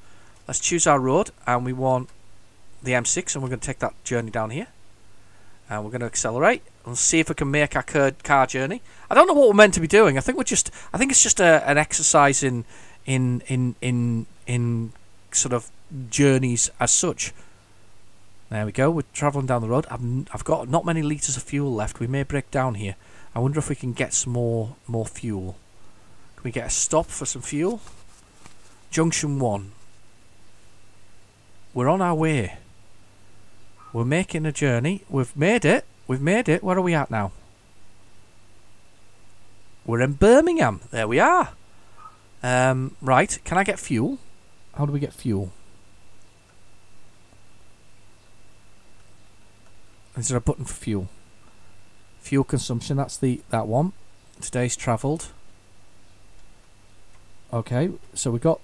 [SPEAKER 2] Let's choose our road, and we want the M6, and we're going to take that journey down here. And we're going to accelerate and see if we can make our car journey. I don't know what we're meant to be doing. I think it's just an exercise in sort of journeys as such. There we go. We're travelling down the road. I've got not many litres of fuel left. We may break down here. I wonder if we can get some more fuel. Can we get a stop for some fuel? Junction 1. We're on our way. We're making a journey. We've made it. We've made it. Where are we at now? We're in Birmingham. There we are. Right. Can I get fuel? How do we get fuel? Is there a button for fuel? Fuel consumption. That's that one. Today's travelled. Okay, so we got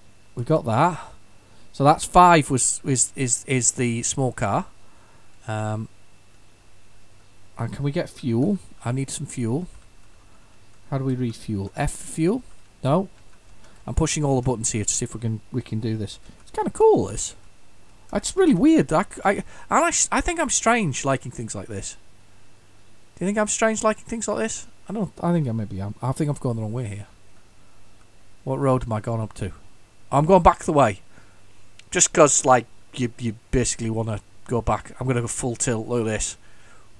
[SPEAKER 2] that. So that's 5 is the small car. And can we get fuel? I need some fuel. How do we refuel? F for fuel? No. I'm pushing all the buttons here to see if we can do this. It's kind of cool, this. It's really weird. I think I'm strange liking things like this. Do you think I'm strange liking things like this? I think I maybe am. I think I've gone the wrong way here. What road am I going up to? I'm going back the way. Just because, like, you basically want to go back. I'm going to go full tilt. Look at this.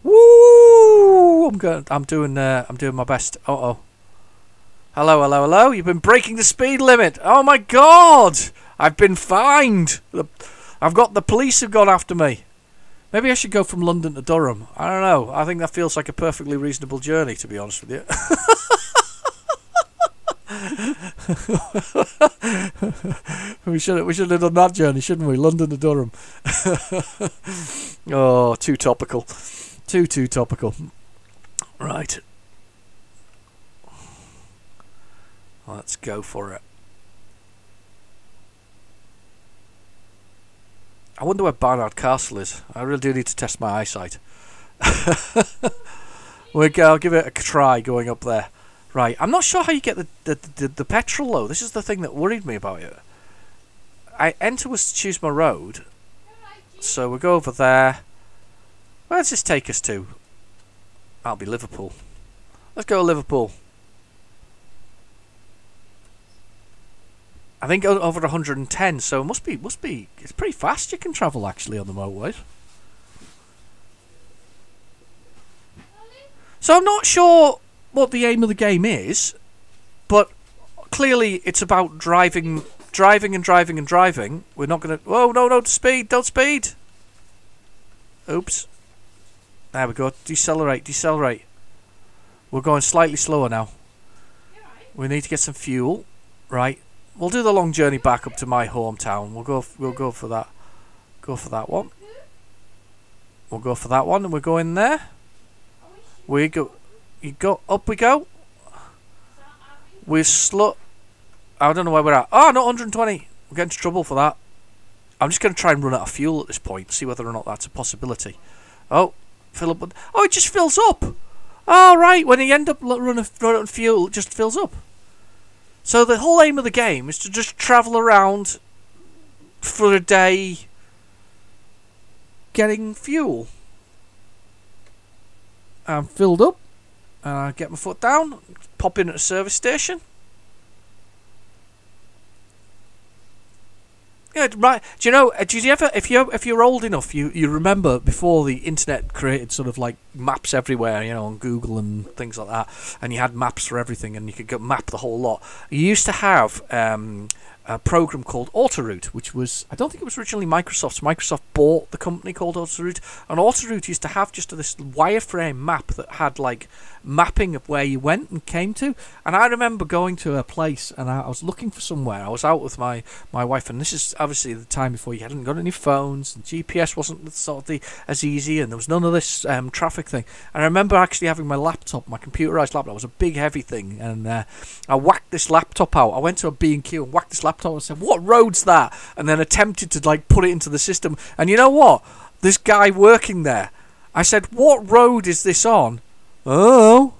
[SPEAKER 2] Woo! I'm doing my best. Uh-oh. Hello, hello, hello. You've been breaking the speed limit. Oh, my God. I've been fined. I've got the police have gone after me. Maybe I should go from London to Durham. I don't know. I think that feels like a perfectly reasonable journey, to be honest with you. we should have done that journey, shouldn't we? London to Durham. Oh, too topical. Too topical. Right. Let's go for it. I wonder where Barnard Castle is. I really do need to test my eyesight. I'll give it a try going up there. Right, I'm not sure how you get the petrol though. This is the thing that worried me about it. Enter was to choose my road. So we'll go over there. Where does this take us to? That'll be Liverpool. Let's go to Liverpool. I think over 110, so it must be. It's pretty fast. You can travel actually on the motorways. So I'm not sure what the aim of the game is, but clearly it's about driving. We're not going to. Whoa, no, don't speed. Oops. There we go. Decelerate. We're going slightly slower now. We need to get some fuel, right? We'll do the long journey back up to my hometown. We'll go for that. Go for that one. We'll go for that one, and we're going there. We go. You go up. We go. We're slow. I don't know where we're at. Oh, no, 120. We're getting into trouble for that. I'm just going to try and run out of fuel at this point. See whether or not that's a possibility. Oh, fill up. Oh, it just fills up. Oh, right. When you end up running out of fuel, it just fills up. So the whole aim of the game is to just travel around for a day getting fuel. I'm filled up. I get my foot down, pop in at a service station. Yeah, right. Do you ever, if you're old enough, you remember before the internet created sort of like maps everywhere, on Google and things like that, and you had maps for everything, and you could map the whole lot. You used to have a program called Autoroute, which was, I don't think it was originally Microsoft's. Microsoft bought the company called Autoroute, and Autoroute used to have just this wireframe map that had like mapping of where you went and came to. And I remember going to a place, and I was looking for somewhere. I was out with my wife, and this is obviously the time before you hadn't got any phones, and GPS wasn't sort of as easy, and there was none of this traffic thing. And I remember actually having my laptop, my computerized laptop. It was a big heavy thing, and I whacked this laptop out. I went to a B&Q and whacked this laptop and said, "What road's that?" And then attempted to like put it into the system. And you know what? This guy working there, I said, "What road is this on?" Oh,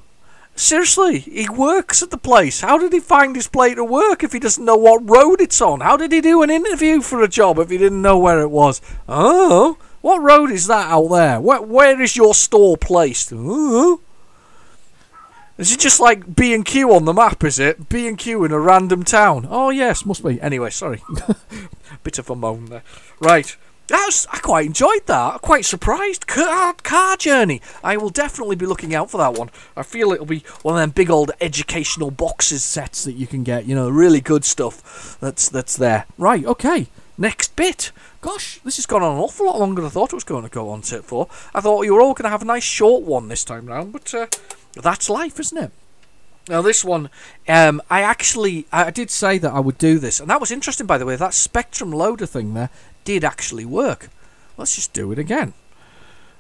[SPEAKER 2] seriously, he works at the place. How did he find his place to work if he doesn't know what road it's on? How did he do an interview for a job if he didn't know where it was? Oh, what road is that out there? Where is your store placed? Oh. Is it just like B&Q on the map, is it? B&Q in a random town. Oh, yes, must be. Anyway, sorry. Bit of a moan there. Right. I quite enjoyed that. I'm quite surprised. Car journey. I will definitely be looking out for that one. I feel it'll be one of them big old educational boxes sets that you can get. Really good stuff that's there. Right, okay. Next bit. Gosh, this has gone on an awful lot longer than I thought it was going to go on for. I thought you were all going to have a nice short one this time round, but that's life, isn't it? Now this one, I did say that I would do this, and that was interesting, by the way. That Spectrum loader thing there did actually work. Let's just do it again.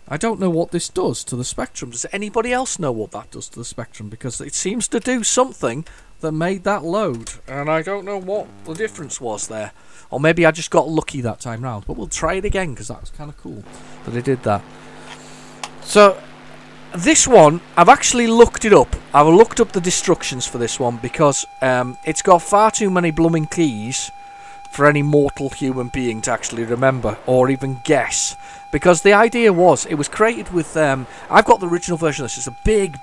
[SPEAKER 2] I don't know what this does to the Spectrum. Does anybody else know what that does to the Spectrum? Because it seems to do something that made that load, and I don't know what the difference was there. Or maybe I just got lucky that time round. But we'll try it again, because that was kind of cool that I did that. So This one, I've actually looked it up. I've looked up the destructions for this one because it's got far too many blooming keys for any mortal human being to actually remember or even guess. Because the idea was, it was created with, I've got the original version of this. It's a big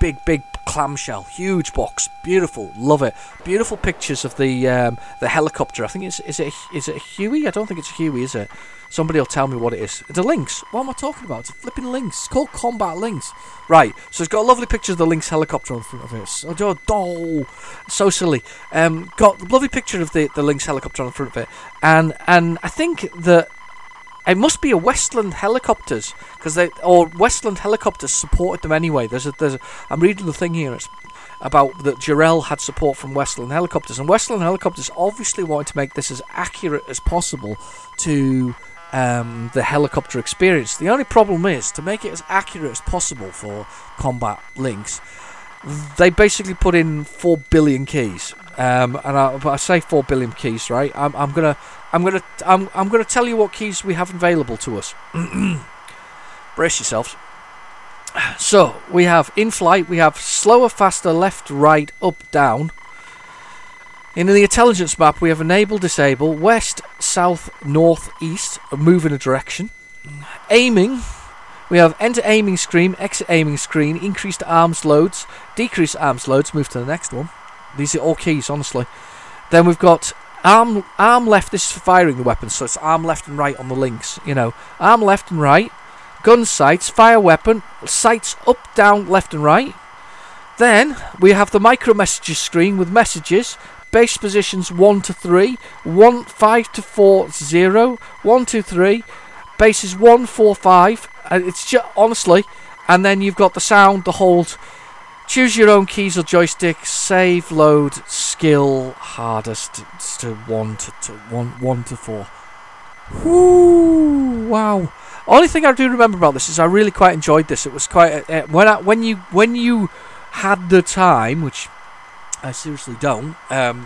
[SPEAKER 2] clamshell, huge box, beautiful, love it. Beautiful pictures of the helicopter. I think is it a Huey? I don't think it's a Huey, is it? Somebody will tell me what it is. It's a Lynx. What am I talking about? It's a flipping Lynx. It's called Combat Lynx. Right, so it's got a lovely picture of the Lynx helicopter on the front of it. Oh, so silly. Got a lovely picture of the Lynx helicopter on the front of it. And I think that it must be a Westland Helicopters, or Westland Helicopters supported them anyway. I'm reading the thing here. It's about that Jarrell had support from Westland Helicopters, and Westland Helicopters obviously wanted to make this as accurate as possible to the helicopter experience. The only problem is, to make it as accurate as possible for Combat Lynx, they basically put in 4 billion keys. But I say 4 billion keys, right? I'm gonna tell you what keys we have available to us. Brace yourselves. So we have in flight. We have slower, faster, left, right, up, down. In the intelligence map, we have enable, disable, west, south, north, east, move in a direction. Aiming. We have enter aiming screen, exit aiming screen, increased arms loads, decreased arms loads, move to the next one. These are all keys, honestly. Then we've got arm left, this is for firing the weapons, so it's arm left and right on the links, Arm left and right, gun sights, fire weapon, sights up, down, left and right. Then we have the micro messages screen with messages, base positions 1 to 3, 5 to 4, 0, 1, 2, 3, bases 1, 4, 5. It's just, honestly, and then you've got the sound, the hold, choose your own keys or joystick, save, load, skill, hardest to 1 to 4. Whoo! Wow. Only thing I do remember about this is I really quite enjoyed this. It was quite when you had the time, which I seriously don't.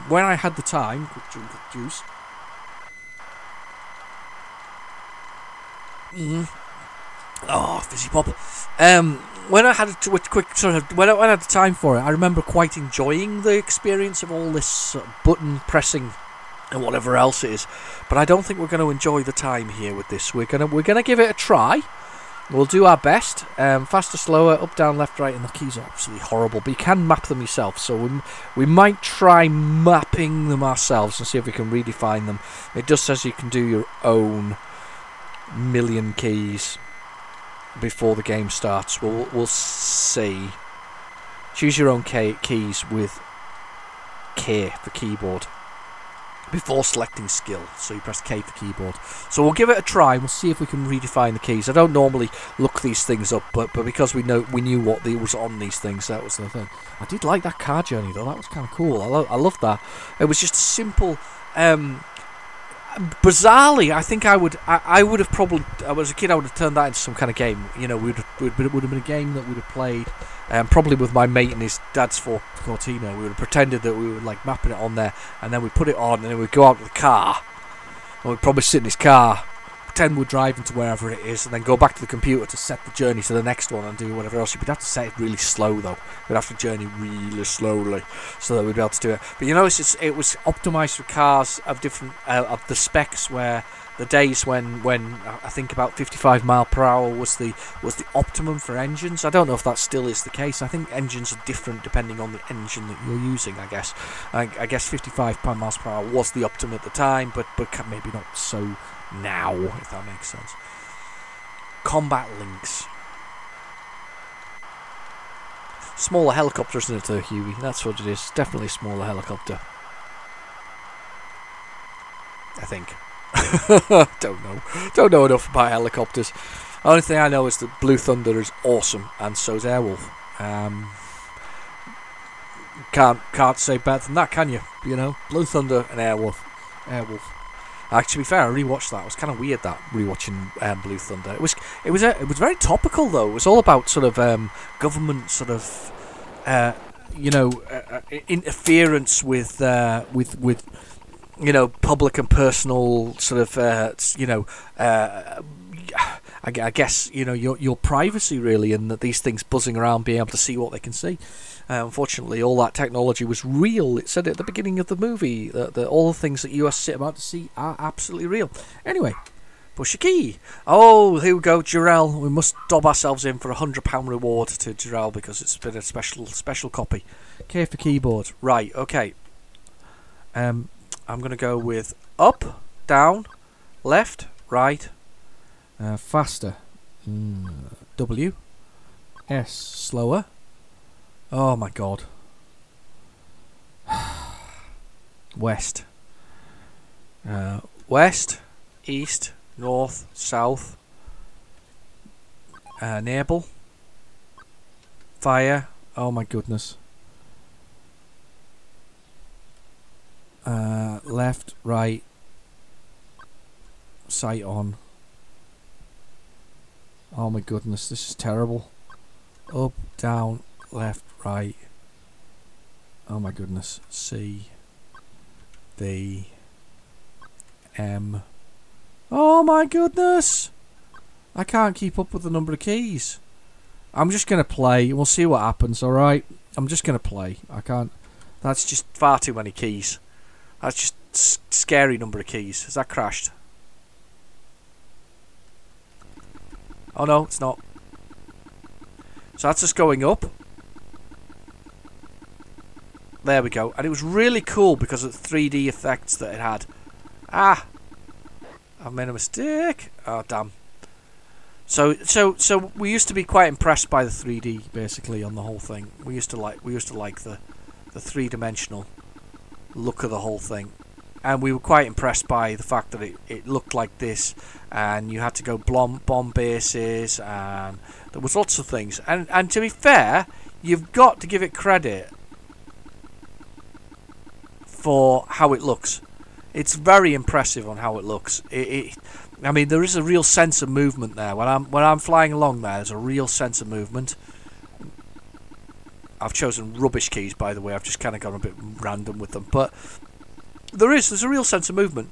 [SPEAKER 2] When I had the time, quick drink of juice. Oh, fizzy pop. When I had when I had the time for it, I remember quite enjoying the experience of all this button pressing and whatever else it is. But I don't think we're going to enjoy the time here with this. We're gonna give it a try. We'll do our best. Faster, slower, up, down, left, right, and the keys are absolutely horrible. But you can map them yourself, so we might try mapping them ourselves and see if we can redefine them. It just says you can do your own million keys before the game starts. We'll see. Choose your own keys with K for keyboard before selecting skill, so you press K for keyboard. So we'll give it a try and we'll see if we can redefine the keys. I don't normally look these things up, but because we knew what was on these things, that was the thing. I did like that car journey though. That was kind of cool. I loved that. It was just a simple. Bizarrely, I think I would have probably, as a kid, I would have turned that into some kind of game. It would have been a game that we'd have played, probably with my mate and his dad's Cortina. We would have pretended that we were like mapping it on there, and then we'd put it on, and then we'd go out to the car, and we'd probably sit in his car, pretend we're driving to wherever it is, and then go back to the computer to set the journey to the next one and do whatever else. We'd have to set it really slow though. We'd have to journey really slowly so that we'd be able to do it. But it was optimised for cars of different of the specs, where the days when I think about 55 mile per hour was the optimum for engines. I don't know if that still is the case. I think engines are different depending on the engine that you're using. I guess 55 miles per hour was the optimum at the time, but maybe not so now, if that makes sense. Combat Lynx. Smaller helicopter, isn't it, Huey? That's what it is. Definitely a smaller helicopter. I think. Don't know enough about helicopters. The only thing I know is that Blue Thunder is awesome, and so is Airwolf. Can't say better than that, can you? Blue Thunder and Airwolf. To be fair, I rewatched that. It was kind of weird that rewatching Blue Thunder. It was very topical though. It was all about sort of government sort of interference with public and personal sort of I guess, you know, your privacy really, and that these things buzzing around, being able to see what they can see. Unfortunately, all that technology was real. It said at the beginning of the movie that all the things that you are about to see are absolutely real. Anyway, push a key. Oh, here we go, Jarrell. We must dob ourselves in for £100 reward to Jarrell because it's been a special copy. K for keyboard. Right, okay. I'm going to go with up, down, left, right, faster, W, S, slower. Oh my god. West. West, east, north, south. Enable. Fire. Oh my goodness. Left, right. Sight on. Oh my goodness, this is terrible. Up, down, left, right. Oh my goodness. C, V, M. Oh my goodness! I can't keep up with the number of keys. I'm just going to play. We'll see what happens, alright? I'm just going to play. I can't. That's just far too many keys. That's just scary number of keys. Has that crashed? Oh no, it's not. So that's just going up. There we go. And it was really cool because of the 3D effects that it had. Ah! I've made a mistake. Oh damn. So we used to be quite impressed by the 3D basically on the whole thing. We used to like the three-dimensional look of the whole thing. And we were quite impressed by the fact that it looked like this, and you had to go bomb bases, and there was lots of things. And to be fair, you've got to give it credit for how it looks. It's very impressive on how it looks. I mean, there is a real sense of movement there. When I'm flying along there's a real sense of movement. I've chosen rubbish keys, by the way. I've just kind of gone a bit random with them, but there's a real sense of movement.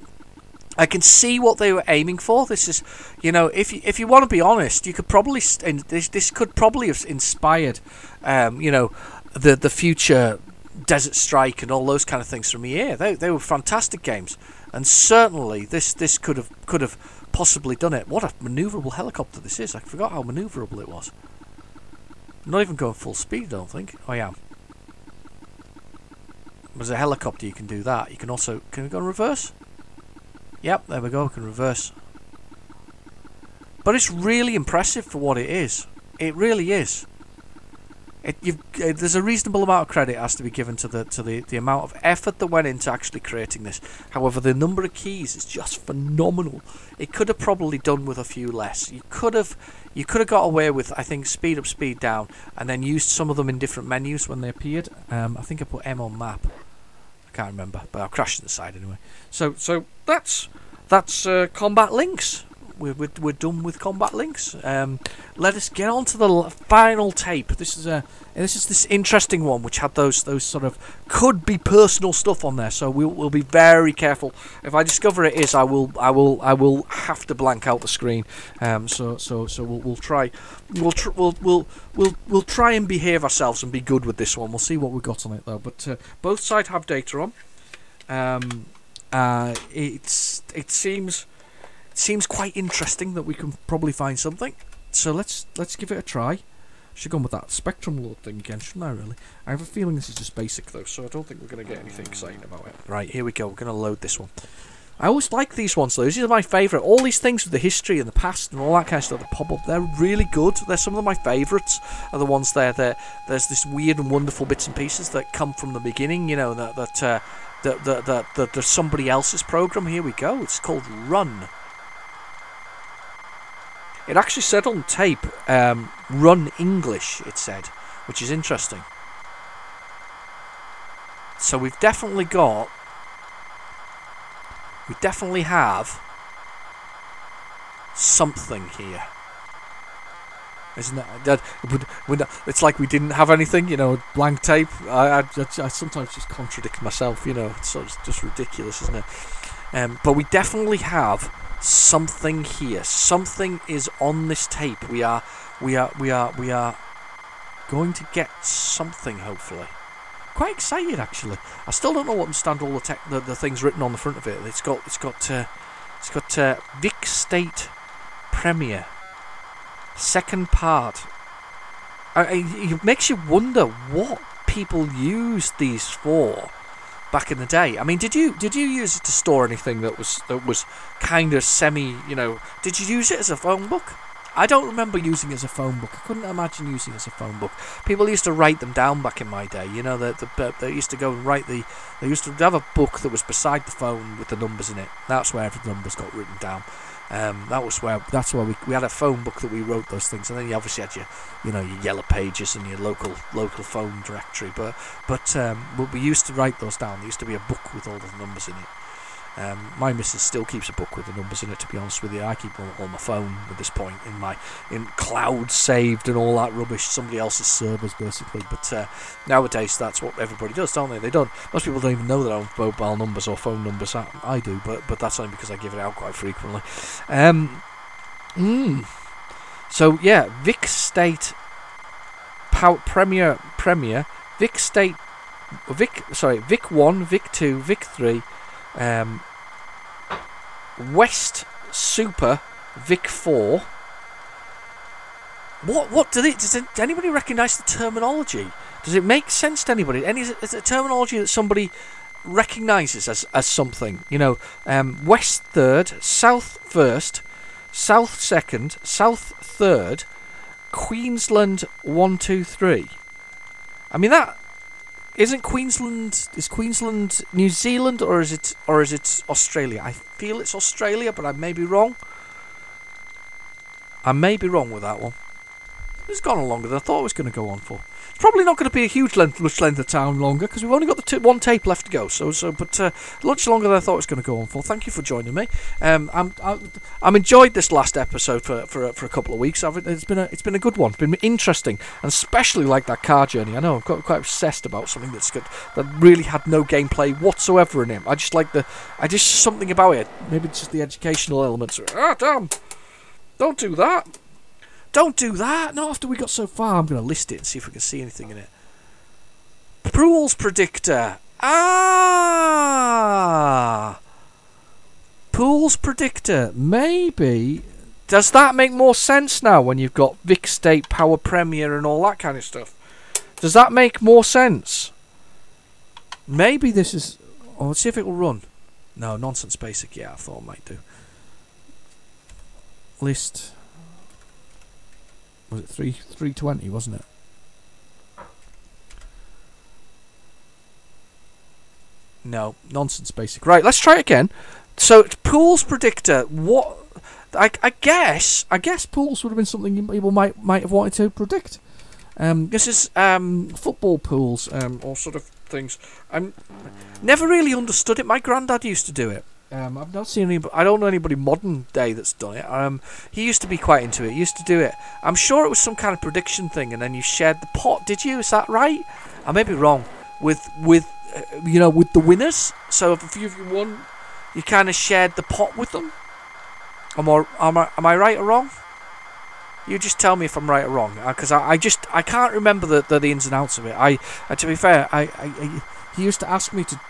[SPEAKER 2] I can see what they were aiming for. This is, you know, if you want to be honest, you could probably this could probably have inspired, you know, the future Desert Strike and all those kind of things from EA. They were fantastic games, and certainly this could have possibly done it. What a manoeuvrable helicopter this is! I forgot how manoeuvrable it was. I'm not even going full speed, I don't think. Oh, I am. As a helicopter, you can do that. You can also... Can we go in reverse? Yep, there we go. We can reverse. But it's really impressive for what it is. It really is. There's a reasonable amount of credit has to be given to the amount of effort that went into actually creating this. However, the number of keys is just phenomenal. It could have probably done with a few less. You could have got away with, I think, speed up, speed down, and then used some of them in different menus when they appeared. I think I put M on map. I can't remember, but I'll crash to the side anyway. So that's Combat Links. We're done with Combat Links. Let us get on to the final tape. This is this interesting one which had those sort of could be personal stuff on there. So we'll be very careful. If I discover it is, I will have to blank out the screen. So we'll try and behave ourselves and be good with this one. We'll see what we got on it though. But both sides have data on. It seems quite interesting that we can probably find something. So let's give it a try. Should have gone with that Spectrum load thing again, shouldn't I really? I have a feeling this is just basic though, so I don't think we're going to get anything exciting about it. Right, here we go. We're going to load this one. I always like these ones though. These are my favourite. All these things with the history and the past and all that kind of stuff that pop up, they're really good. They're some of my favourites. Are the ones there. There's this weird and wonderful bits and pieces that come from the beginning. You know that there's somebody else's program. Here we go. It's called Run. It actually said on tape, Run English, it said, which is interesting. So we definitely have something here. Isn't that? It's like we didn't have anything, you know, blank tape. I sometimes just contradict myself, you know, it's just ridiculous, isn't it? But we definitely have something here. Something is on this tape. We are going to get something, hopefully. Quite excited, actually. I still don't know what understand all the things written on the front of it. It's got Vic State Premiere, second part. It makes you wonder what people used these for back in the day. I mean, did you use it to store anything that was kind of semi? Did you use it as a phone book? I don't remember using it as a phone book. I couldn't imagine using it as a phone book. People used to write them down back in my day. They used to go and write They used to have a book that was beside the phone with the numbers in it. That's where every numbers got written down. That's where we had a phone book that we wrote those things, and then you obviously had your yellow pages and your local phone directory. But we used to write those down. There used to be a book with all the numbers in it. My missus still keeps a book with the numbers in it, to be honest with you. I keep them on my phone at this point, in cloud saved and all that rubbish, somebody else's servers basically. But nowadays that's what everybody does, don't they? Most people don't even know their own mobile numbers or phone numbers. I do, but that's only because I give it out quite frequently. So yeah, Vic State Premiere, Vic State, Vic 1, Vic 2, Vic 3. West Super Vic 4. What does anybody recognise the terminology? Does it make sense to anybody? Is it a terminology that somebody recognises as something? West 3rd, South 1st, South 2nd, South 3rd, Queensland 1, 2, 3. I mean that. Isn't Queensland? Is Queensland New Zealand or is it Australia? I feel it's Australia, but I may be wrong. I may be wrong with that one. It's gone on longer than I thought it was going to go on for. It's probably not going to be a much length of time longer because we've only got the one tape left to go. But much longer than I thought it was going to go on for. Thank you for joining me. I'm enjoyed this last episode for a couple of weeks. It's been a good one. It's been interesting, and especially like that car journey. I know I've got quite obsessed about something that really had no gameplay whatsoever in it. I just something about it. Maybe it's just the educational elements. Damn! Don't do that. Don't do that! Not after we got so far. I'm going to list it and see if we can see anything in it. Pools Predictor. Pools Predictor. Maybe. Does that make more sense now when you've got Vic State Power Premiere and all that kind of stuff? Does that make more sense? Maybe this is... Oh, let's see if it will run. No, Nonsense Basic. Yeah, I thought it might do. List... Was it 320, wasn't it? No, Nonsense Basic. Right, let's try it again. So, Pools Predictor. What? I guess pools would have been something people might have wanted to predict. This is football pools, or sort of things. I never really understood it. My granddad used to do it. I've not seen anybody. I don't know anybody modern day that's done it. He used to be quite into it. He used to do it. I'm sure it was some kind of prediction thing, and then you shared the pot. Did you? Is that right? I may be wrong. With the winners. So if a few of you won, you kind of shared the pot with them. Am I right or wrong? You just tell me if I'm right or wrong, because I can't remember the ins and outs of it. To be fair, he used to ask me to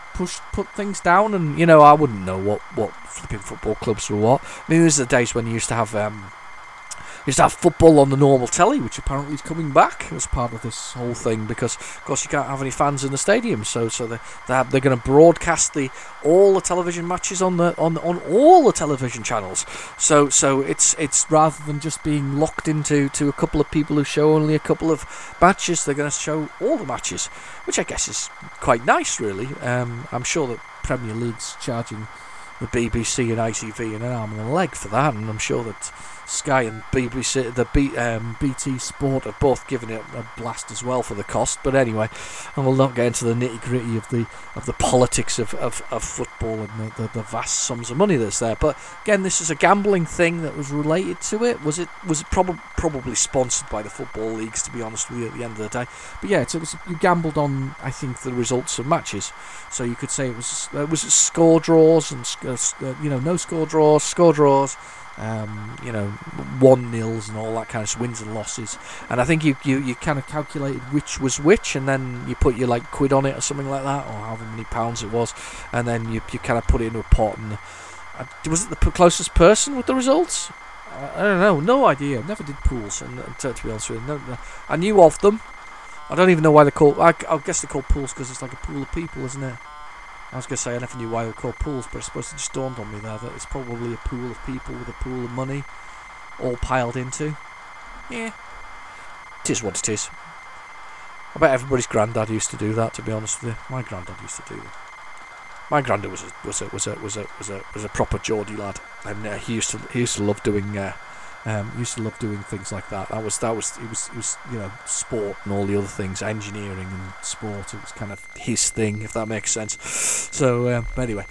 [SPEAKER 2] put things down, and I wouldn't know what flipping football clubs were what. I mean, these are the days when you used to have football on the normal telly, which apparently is coming back as part of this whole thing, because of course you can't have any fans in the stadium, so they're going to broadcast all the television matches on all the television channels. So it's rather than just being locked into a couple of people who show only a couple of matches, they're going to show all the matches, which I guess is quite nice, really. I'm sure that Premier League's charging the BBC and ITV an arm and a leg for that, and I'm sure that Sky and BBC, BT Sport have both given it a blast as well for the cost. But anyway, and we'll not get into the nitty gritty of the politics of football and the vast sums of money that's there. But again, this is a gambling thing that was related to it. Was it probably sponsored by the football leagues, to be honest with you, at the end of the day? But yeah, you gambled on, I think, the results of matches. So you could say it was score draws and no score draws, score draws. 1-0s and all that kind of wins and losses, and I think you kind of calculated which was which, and then you put your quid on it or something like that, or however many pounds it was, and then you kind of put it into a pot. And was it the closest person with the results? I don't know, no idea. Never did pools, and to be honest with you, no, I knew of them. I don't even know why they're called. I guess they're called pools because it's like a pool of people, isn't it? I was going to say I never knew why they were called pools, but I suppose it just dawned on me there that it's probably a pool of people with a pool of money all piled into. Yeah, it is what it is. I bet everybody's granddad used to do that, to be honest with you. My granddad used to do that. My granddad was a proper Geordie lad, and he used to love doing things like that. It was sport and all the other things, engineering and sport. It was kind of his thing, if that makes sense. So anyway,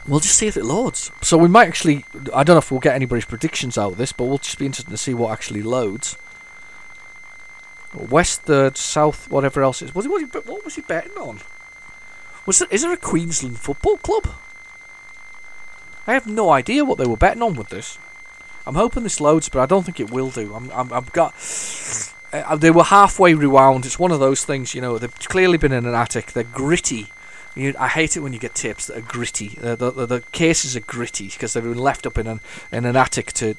[SPEAKER 2] we'll just see if it loads. So we might actually, I don't know if we'll get anybody's predictions out of this, but we'll just be interested to see what actually loads. West, third, south, whatever else it is. What was he betting on? Is there a Queensland football club? I have no idea what they were betting on with this. I'm hoping this loads, but I don't think it will do. They were halfway rewound. It's one of those things, they've clearly been in an attic. They're gritty. I hate it when you get tips that are gritty. The cases are gritty because they've been left up in an attic to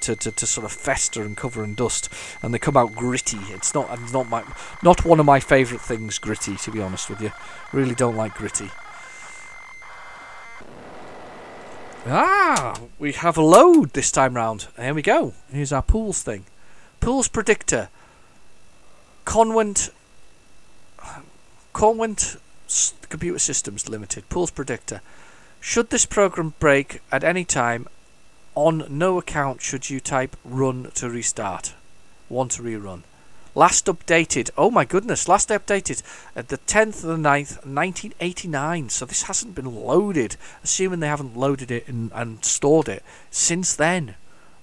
[SPEAKER 2] sort of fester and cover in dust, and they come out gritty. It's not one of my favourite things, gritty, to be honest with you. Really don't like gritty. We have a load this time round. Here we go. Here's our pools thing. Pools predictor. Convent Computer Systems Limited. Pools predictor. Should this program break at any time, on no account should you type run to restart. Want to rerun. Last updated, oh my goodness, last updated at the 10th of the 9th, 1989. So this hasn't been loaded, assuming they haven't loaded it and stored it since then.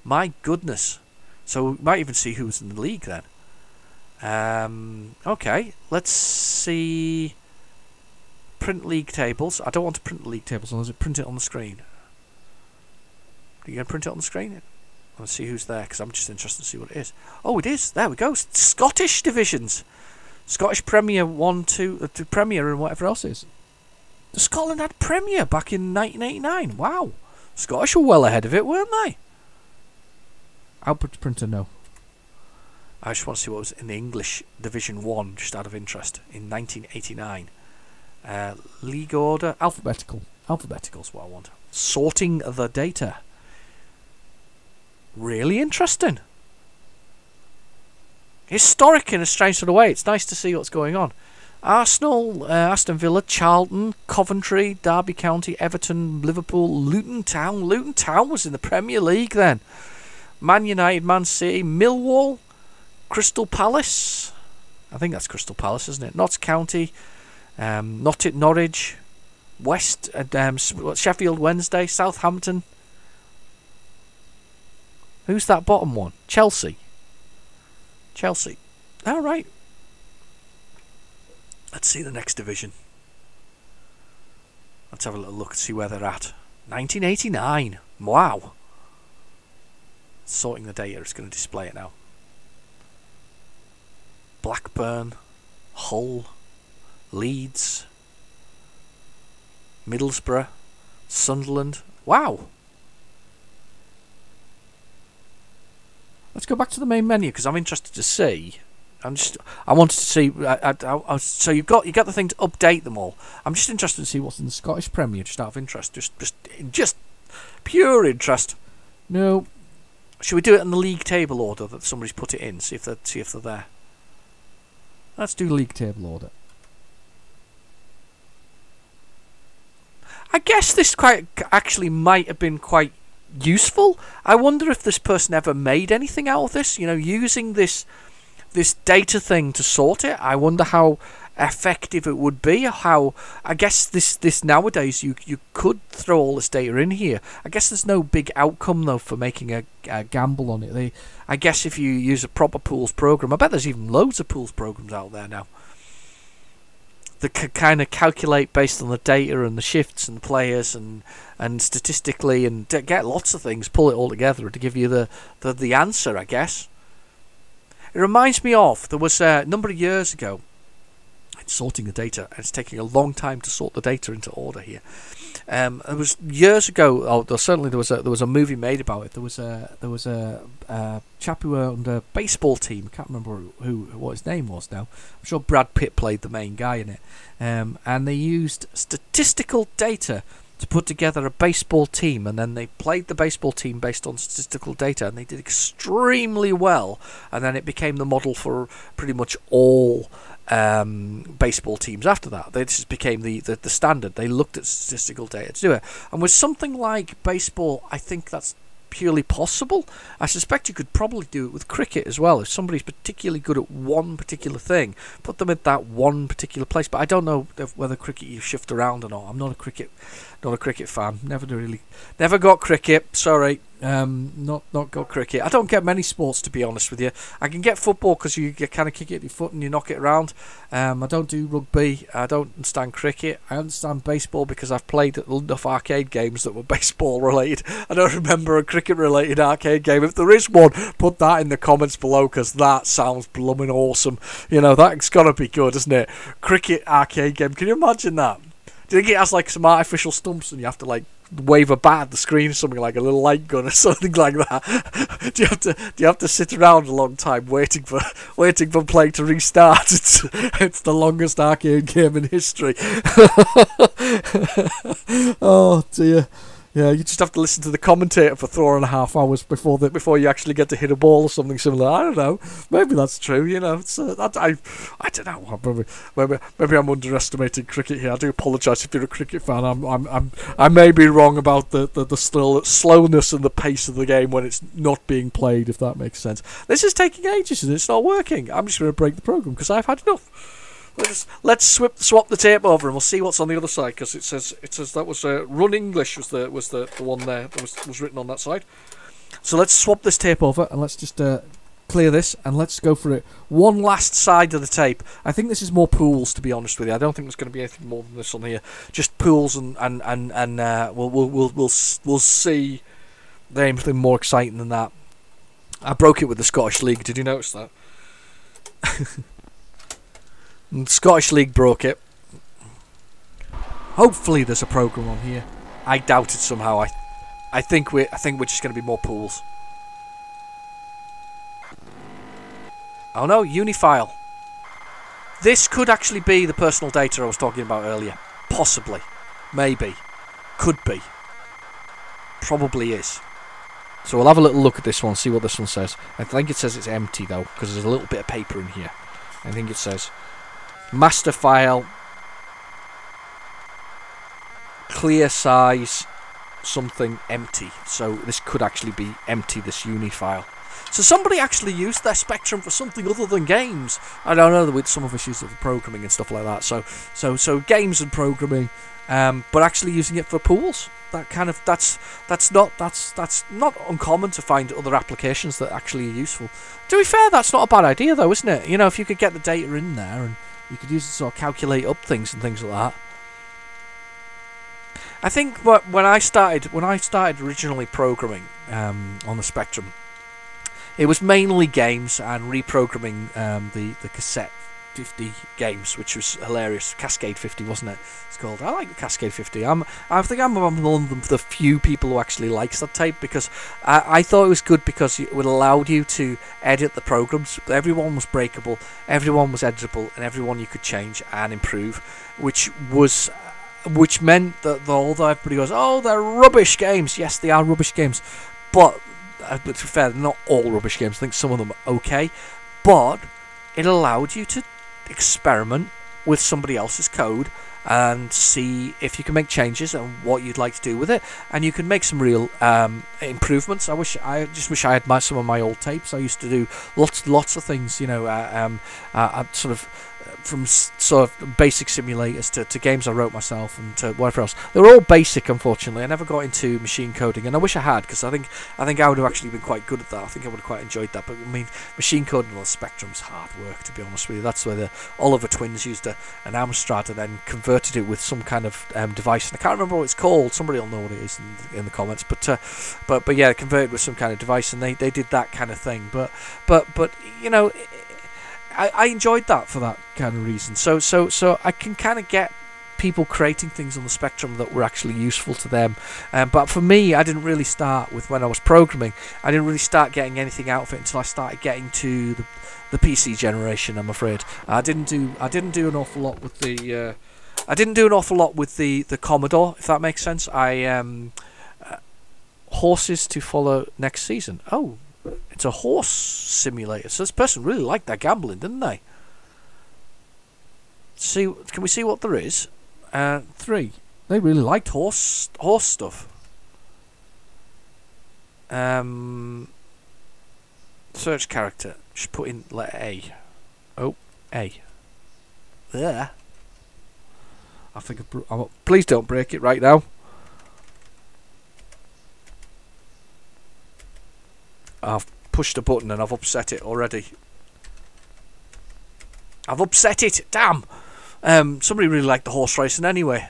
[SPEAKER 2] My goodness. So we might even see who's in the league then. Okay, let's see. Print league tables. I don't want to print the league tables unless I print it on the screen. Are you going to print it on the screen? Let's see who's there, because I'm just interested to see what it is. Oh, it is. There we go. Scottish divisions. Scottish Premier 1, 2, Premier and whatever else is. The Scotland had Premier back in 1989. Wow. Scottish were well ahead of it, weren't they? Output printer, no. I just want to see what was in the English Division 1, just out of interest, in 1989. League order. Alphabetical. Alphabetical is what I want. Sorting the data. Really interesting. Historic in a strange sort of way. It's nice to see what's going on. Arsenal, Aston Villa, Charlton, Coventry, Derby County, Everton, Liverpool, Luton Town. Luton Town was in the Premier League then. Man United, Man City, Millwall, Crystal Palace. I think that's Crystal Palace, isn't it? Notts County, Norwich, West, Sheffield Wednesday, Southampton. Who's that bottom one? Chelsea. All right. Let's see the next division. Let's have a little look and see where they're at. 1989. Wow. Sorting the data. It's going to display it now. Blackburn, Hull, Leeds, Middlesbrough, Sunderland. Wow. Let's go back to the main menu because I'm interested to see. I wanted to see. So you got the thing to update them all. I'm just interested to see what's in the Scottish Premier, just out of interest, just pure interest. No, should we do it in the league table order that somebody's put it in? See if they're there. Let's do league table order. I guess this actually might have been quite useful. I wonder if this person ever made anything out of this, using this data thing to sort it. I wonder how effective it would be. How, I guess this nowadays you could throw all this data in here. I guess there's no big outcome though for making a gamble on it. I guess if you use a proper pools program, I bet there's even loads of pools programs out there now that can kind of calculate based on the data and the shifts and the players and statistically, and get lots of things, pull it all together to give you the answer, I guess. It reminds me of, there was a number of years ago, sorting the data, and it's taking a long time to sort the data into order here. It was years ago. There was a movie made about it. There was a chap who owned a baseball team. I can't remember what his name was now. I'm sure Brad Pitt played the main guy in it. And they used statistical data to put together a baseball team, and then they played the baseball team based on statistical data, and they did extremely well. And then it became the model for pretty much all baseball teams after that. They just became the standard. They looked at statistical data to do it. And with something like baseball, I think that's purely possible. I suspect you could probably do it with cricket as well. If somebody's particularly good at one particular thing, put them at that one particular place. But I don't know whether cricket you shift around or not. I'm not a cricket fan. Never got cricket. Sorry. Not got cricket. I don't get many sports, to be honest with you. I can get football because you kind of kick it at your foot and you knock it around. I don't do rugby. I don't understand cricket. I understand baseball because I've played enough arcade games that were baseball related. I don't remember a cricket related arcade game. If there is one, put that in the comments below, because that sounds blooming awesome. That's got to be good, isn't it? Cricket arcade game. Can you imagine that? Do you think it has like some artificial stumps and you have to like wave a bat at the screen, something like a little light gun or something like that? Do you have to sit around a long time waiting for play to restart? It's the longest arcade game in history. Oh dear. Yeah, you just have to listen to the commentator for 4.5 hours before you actually get to hit a ball or something similar. I don't know. Maybe that's true. It's, I don't know. Maybe I'm underestimating cricket here. I do apologise if you're a cricket fan. I may be wrong about the slowness and the pace of the game when it's not being played, if that makes sense. This is taking ages and it's not working. I'm just going to break the program because I've had enough. Let's swap the tape over and we'll see what's on the other side, because it says that was Run English was the one there that was written on that side. So let's swap this tape over and let's just clear this and let's go for it. One last side of the tape. I think this is more pools, to be honest with you. I don't think there's going to be anything more than this on here. Just pools and we'll see anything more exciting than that. I broke it with the Scottish League. Did you notice that? And Scottish League broke it. Hopefully there's a program on here. I doubt it somehow. I think we're just going to be more pools. Oh no, Unifile. This could actually be the personal data I was talking about earlier. Possibly. Maybe. Could be. Probably is. So we'll have a little look at this one, see what this one says. I think it says it's empty though, because there's a little bit of paper in here. I think it says master file, clear size, something empty. So this could actually be empty, this uni file. So somebody actually used their Spectrum for something other than games. I don't know, with some of issues of programming and stuff like that. So games and programming, but actually using it for pools. That's not uncommon to find other applications that actually are useful. To be fair, that's not a bad idea though, isn't it? If you could get the data in there and you could use it to sort of calculate up things and things like that. I think when I started originally programming on the Spectrum, it was mainly games and reprogramming the cassette 50 games, which was hilarious. Cascade 50, wasn't it? It's called. I like the Cascade 50. I think I'm one of the few people who actually likes that tape, because I thought it was good because it would allow you to edit the programs. Everyone was breakable, everyone was editable, and everyone you could change and improve, which meant that although everybody goes, oh, they're rubbish games. Yes, they are rubbish games, but to be fair, they're not all rubbish games. I think some of them are okay, but it allowed you to experiment with somebody else's code and see if you can make changes and what you'd like to do with it, and you can make some real improvements. I just wish I had some of my old tapes. I used to do lots of things, you know, sort of from sort of basic simulators to games I wrote myself and to whatever else. They were all basic, unfortunately. I never got into machine coding, and I wish I had, because I think I would have actually been quite good at that. I think I would have quite enjoyed that. But I mean, machine coding on the Spectrum's hard work, to be honest with you. That's where the Oliver twins used an Amstrad and then converted it with some kind of device, and I can't remember what it's called. Somebody will know what it is in the comments. But yeah, converted with some kind of device, and they did that kind of thing. But you know, I enjoyed that for that kind of reason. So I can kind of get people creating things on the Spectrum that were actually useful to them. But for me, I didn't really start with when I was programming. I didn't really start getting anything out of it until I started getting to the PC generation. I'm afraid I didn't do an awful lot with the the Commodore, if that makes sense. Horses to follow next season. Oh. It's a horse simulator. So this person really liked their gambling, didn't they? Can we see what there is? 3. They really liked horse stuff. Search character. Just put in letter A. Oh, A. There. I think. Please don't break it right now. I've pushed a button and I've upset it already. I've upset it! Damn! Somebody really liked the horse racing anyway.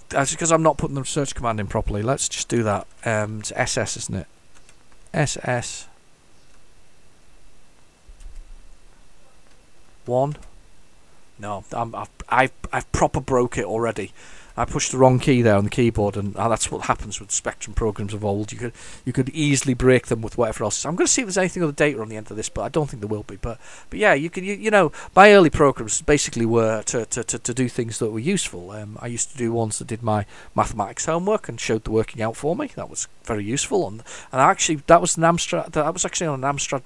[SPEAKER 2] That's because I'm not putting the search command in properly. Let's just do that. It's SS, isn't it? SS. 1. No, I've proper broke it already. I pushed the wrong key there on the keyboard, and that's what happens with Spectrum programs of old. You could easily break them with whatever else. I'm going to see if there's anything other data on the end of this, but I don't think there will be. But yeah, you know, my early programs basically were to do things that were useful. I used to do ones that did my mathematics homework and showed the working out for me. That was very useful, and actually that was an Amstrad. That was actually on an Amstrad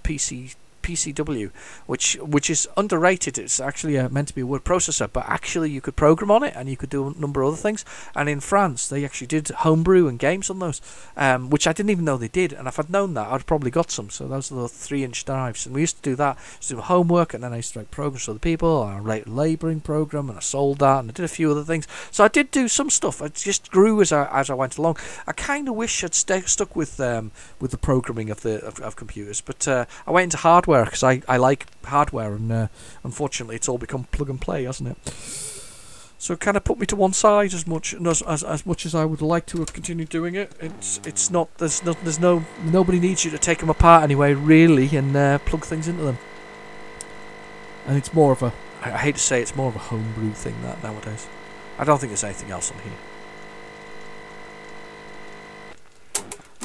[SPEAKER 2] PCW, which is underrated. It's actually meant to be a word processor, but actually you could program on it and you could do a number of other things. And in France, they actually did homebrew and games on those, which I didn't even know they did. And if I'd known that, I'd probably got some. So those are the 3-inch drives, and we used to do that. Used to do homework, and then I used to write programs for other people. I wrote a labouring program, and I sold that, and I did a few other things. So I did do some stuff. I just grew as I went along. I kind of wish I'd stuck with the programming of computers, but I went into hardware because I like hardware, and unfortunately it's all become plug and play, hasn't it? So it kind of put me to one side as much as I would like to have continued doing it. It's not nobody needs you to take them apart anyway, really, and plug things into them. And it's more of I hate to say it's more of a homebrew thing that nowadays. I don't think there's anything else on here.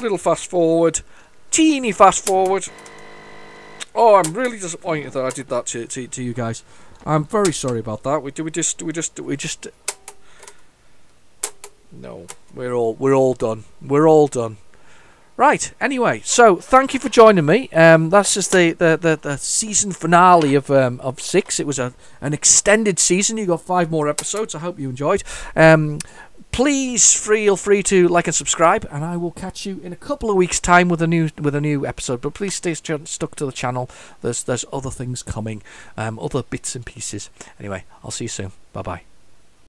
[SPEAKER 2] Little fast forward, teeny fast forward. Oh, I'm really disappointed that I did that to you guys. I'm very sorry about that. We just. No, we're all done. We're all done. Right. Anyway, so thank you for joining me. That's just the season finale of 6. It was an extended season. You got 5 more episodes. I hope you enjoyed. Please feel free to like and subscribe, and I will catch you in a couple of weeks' time with a new episode. But please stay stuck to the channel. There's other things coming, other bits and pieces. Anyway, I'll see you soon. Bye bye.